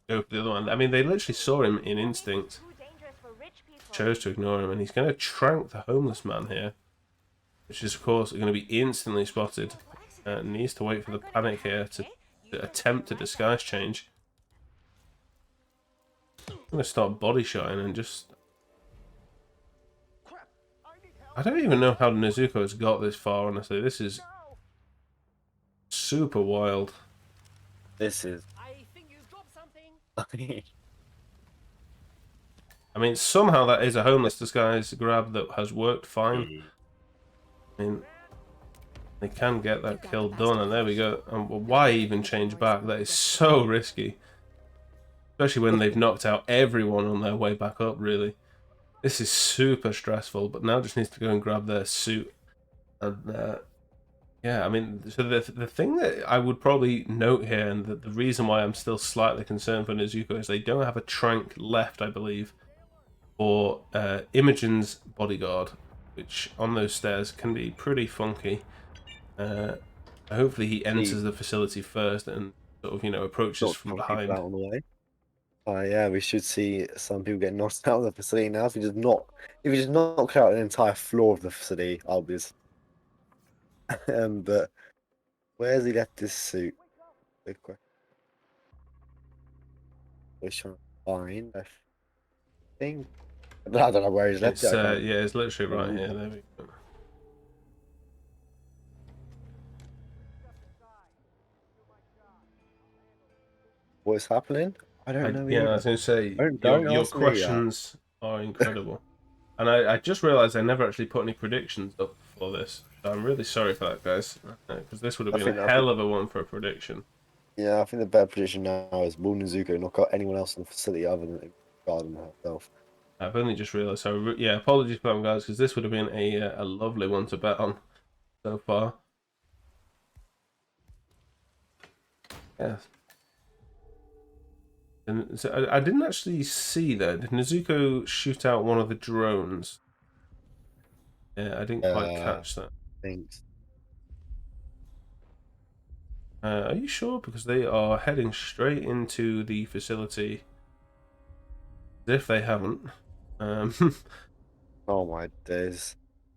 go for the other one. I mean, they literally saw him in instinct, chose to ignore him, and he's going to trank the homeless man here, which is, of course, going to be instantly spotted. Needs to wait for the panic here to attempt a disguise change. I'm going to start body shotting and just... I don't even know how Nezuko has got this far, honestly. This is super wild. This is... I think you dropped something. I mean, somehow that is a homeless disguise grab that has worked fine. I mean, they can get that kill done, and there we go. And why even change back? That is so risky. Especially when they've knocked out everyone on their way back up, really. This is super stressful, but now just needs to go and grab their suit. And, yeah, I mean, so the thing that I would probably note here, and the reason why I'm still slightly concerned for Nezuko, is they don't have a trank left, I believe, for Imogen's bodyguard, which on those stairs can be pretty funky. Hopefully he enters the facility first and sort of, you know, approaches from behind. Out on the way. Yeah, we should see some people get knocked out of the facility now. If we just knock out an entire floor of the facility, obviously. But where's he left his suit? Good question. We're trying to find. I think. I don't know where he's left it. Yeah, it's literally right here. There we go. What's happening? I don't know. Yeah, I was going to say, your questions are incredible. And I just realised I never actually put any predictions up for this. So I'm really sorry for that, guys. Because this would have been a hell of a one for a prediction. Yeah, I think the better prediction now is will Nezuko knock out anyone else in the facility other than Garden herself. I've only just realised. So, yeah, apologies for that, guys, because this would have been a lovely one to bet on so far. Yeah. And so I didn't actually see that. Did Nezuko shoot out one of the drones? Yeah, I didn't quite catch that. Thanks. Are you sure? Because they are heading straight into the facility. As if they haven't. Oh my days.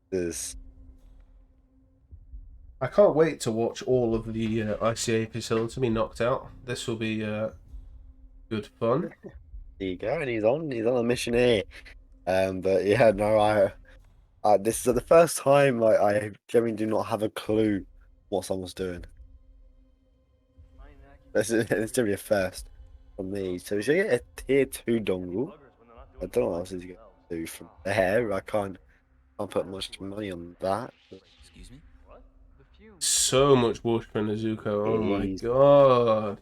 This. I can't wait to watch all of the ICA facility be knocked out. This will be good fun. There you go, and he's on a mission here. But yeah, no, this is the first time I genuinely do not have a clue what someone's doing. It's going to be a first for me. So we should get a tier 2 dongle. I don't know what else he's going to do from there. I can't put much money on that. Excuse me? What? So much whoosh for Nezuko. Oh my god.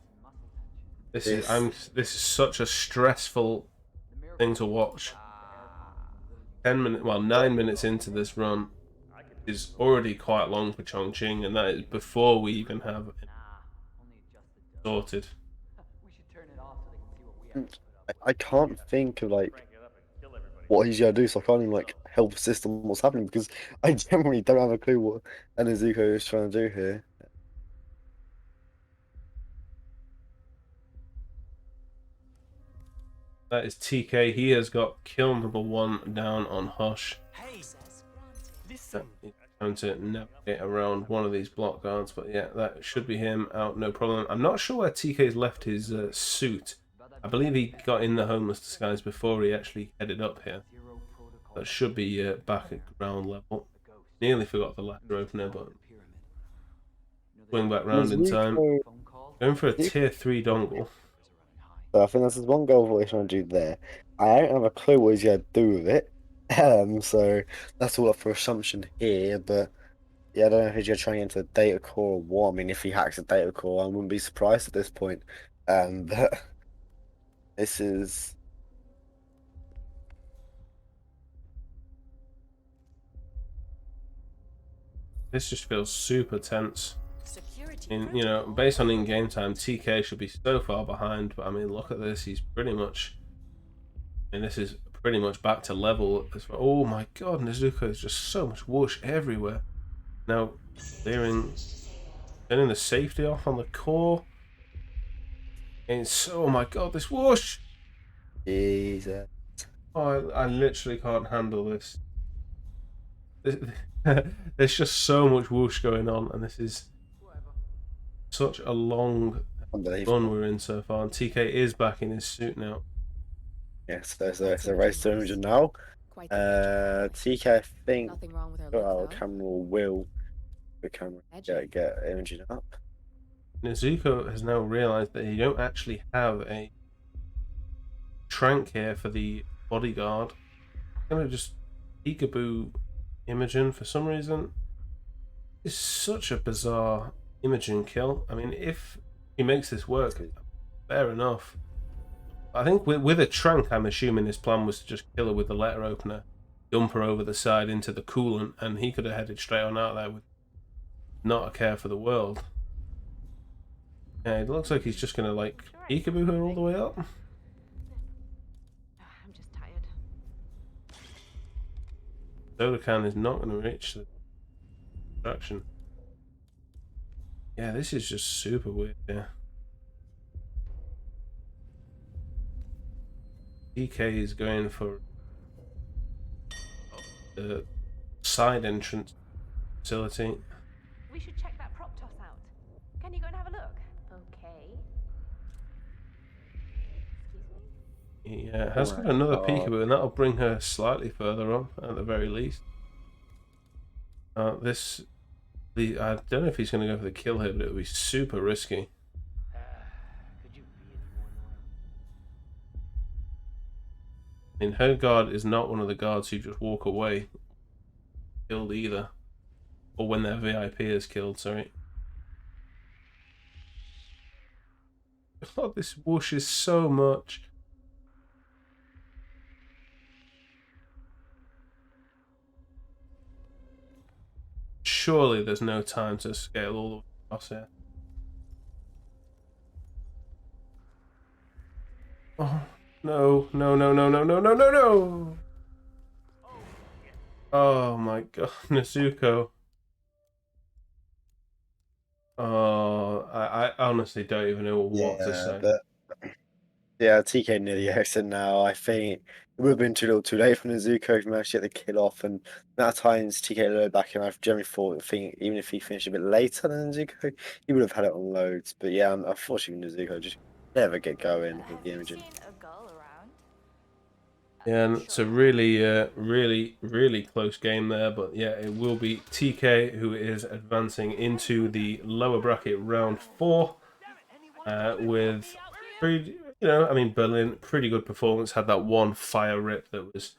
This is such a stressful thing to watch. 9 minutes into this run is already quite long for Chongqing, and that is before we even have it sorted. I can't think of what he's gonna do, so I can't even help assist on what's happening because I generally don't have a clue what Nezuko is trying to do here. That is TK. He has got kill number 1 down on Hush. Hey, listen. He's trying to navigate around one of these block guards, but yeah, that should be him out, no problem. I'm not sure where TK's left his suit. I believe he got in the homeless disguise before he actually headed up here. That should be back at ground level. Nearly forgot the ladder opener, but swing back round in time. Going for a tier 3 dongle. So I think that's his one goal for what he's trying to do there. I don't have a clue what he's going to do with it. So that's all up for assumption here, but yeah, I don't know if he's going to try and get into the data core or what. I mean, if he hacks a data core, I wouldn't be surprised at this point. But this is... This just feels super tense. And, you know, based on in-game time, TK should be so far behind, but I mean, look at this. He's pretty much... I mean, this is pretty much back to level. Oh my god, Nezuko is just so much whoosh everywhere. Now, clearing Turning the safety off on the core. And oh my god, this whoosh! Jesus. Oh, I literally can't handle this. There's just so much whoosh going on, and this is such a long run we're in so far. And TK is back in his suit now. Yes, there's a race to 100 now. TK, I think, camera will get imaging up. Nezuko has now realised that you don't actually have a trank here for the bodyguard. I'm gonna just peekaboo Imogen for some reason. It's such a bizarre Imogen kill. I mean, if he makes this work, fair enough. I think with a trank, I'm assuming his plan was to just kill her with the letter opener, dump her over the side into the coolant, and he could have headed straight on out there with not a care for the world. Yeah, it looks like he's just gonna like peekaboo her all the way up. I'm just tired. Shoutcasted is not gonna reach the distraction. Yeah, this is just super weird. Yeah. TK is going for the side entrance facility. We should check that prop toss out. Can you go and have a look? Okay. Excuse me? He has got another peekaboo, and that'll bring her slightly further up at the very least. I don't know if he's going to go for the kill here, but it would be super risky. I mean, her guard is not one of the guards who just walk away killed either. Or when their VIP is killed, sorry. Oh, this whooshes so much. Surely there's no time to scale all the way across here. Oh, no, no, no, no, no, no, no, no, no! Oh my god, Nezuko. Oh, I honestly don't even know what to say. Yeah, TK near the exit now. I think it would have been too little too late for Nezuko if he managed to get the kill off. And that times TK loaded back in, I've generally think even if he finished a bit later than Nezuko, he would have had it on loads. But yeah, unfortunately, Nezuko just never get going with the imaging. Yeah, and it's a really, really close game there. But yeah, it will be TK who is advancing into the lower bracket round 4 with pretty, I mean, Berlin, pretty good performance. Had that one fire rip that was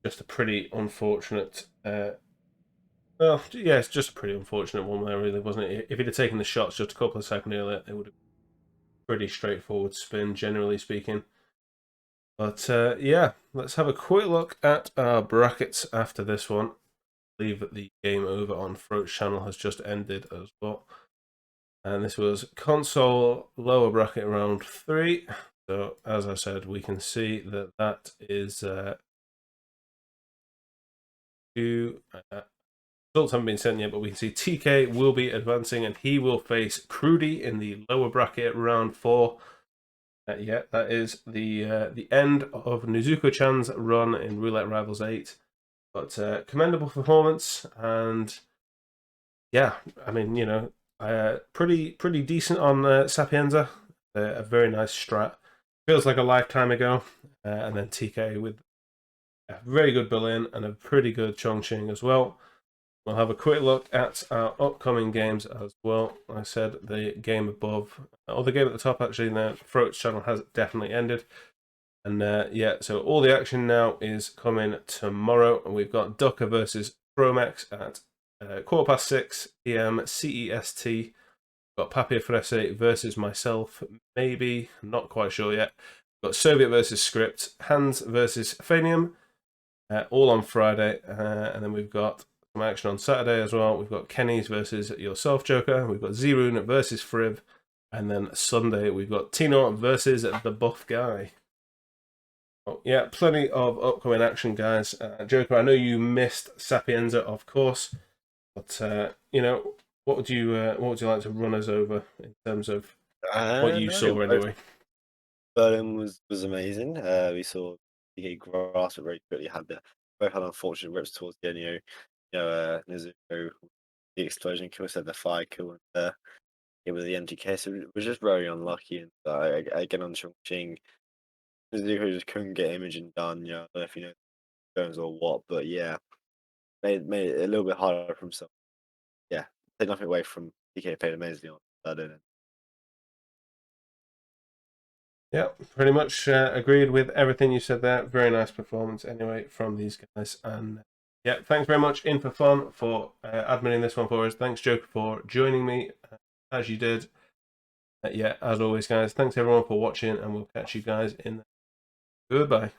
just a pretty unfortunate. Well, yeah, it's just a pretty unfortunate one there, really, wasn't it? If he'd have taken the shots just a couple of seconds earlier, it would have been pretty straightforward spin, generally speaking. But yeah, let's have a quick look at our brackets after this one. I believe that the game over on Throat's channel has just ended as well. And this was console lower bracket round 3. So as I said, we can see that that is results haven't been sent yet, but we can see TK will be advancing, and he will face Crudy in the lower bracket round 4. Yeah, that is the end of Nezuko Chan's run in Roulette Rivals 8. But commendable performance, and yeah, I mean, pretty decent on Sapienza. A very nice strat. Feels like a lifetime ago. And then TK with a very good Berlin and a pretty good Chongqing as well. We'll have a quick look at our upcoming games as well. Like I said, the game above, or the game at the top actually, in the Throat's channel has definitely ended. And yeah, so all the action now is coming tomorrow. And we've got Ducker versus Chromex at 6:15 PM CEST. We've got Papier Fresse versus myself, maybe, not quite sure yet. We've got Soviet versus Script, Hans versus Phanium, all on Friday. And then we've got some action on Saturday as well. We've got Kenny's versus yourself, Joker. We've got Zerun versus Frib. And then Sunday, we've got Tino versus the Buff Guy. Oh, yeah, plenty of upcoming action, guys. Joker, I know you missed Sapienza, of course. But, what would you like to run us over in terms of what you saw anyway? Berlin was amazing. We saw TK grasp it very quickly. Both had unfortunate rips towards the end. Nezuko, the explosion kill, said the fire kill, and it was the MTK. So it was just very unlucky. And again on Chongqing, Nezuko just couldn't get imaging done. I don't know if you know Jones or what, but yeah, made it a little bit harder for himself. Yeah, take nothing away from TK played amazingly on Berlin. Yeah, pretty much agreed with everything you said there. Very nice performance anyway from these guys. And yeah, thanks very much In For Fun for adminning this one for us. Thanks, Joker, for joining me as you did. Yeah, as always, guys, thanks everyone for watching, and we'll catch you guys in the... Goodbye.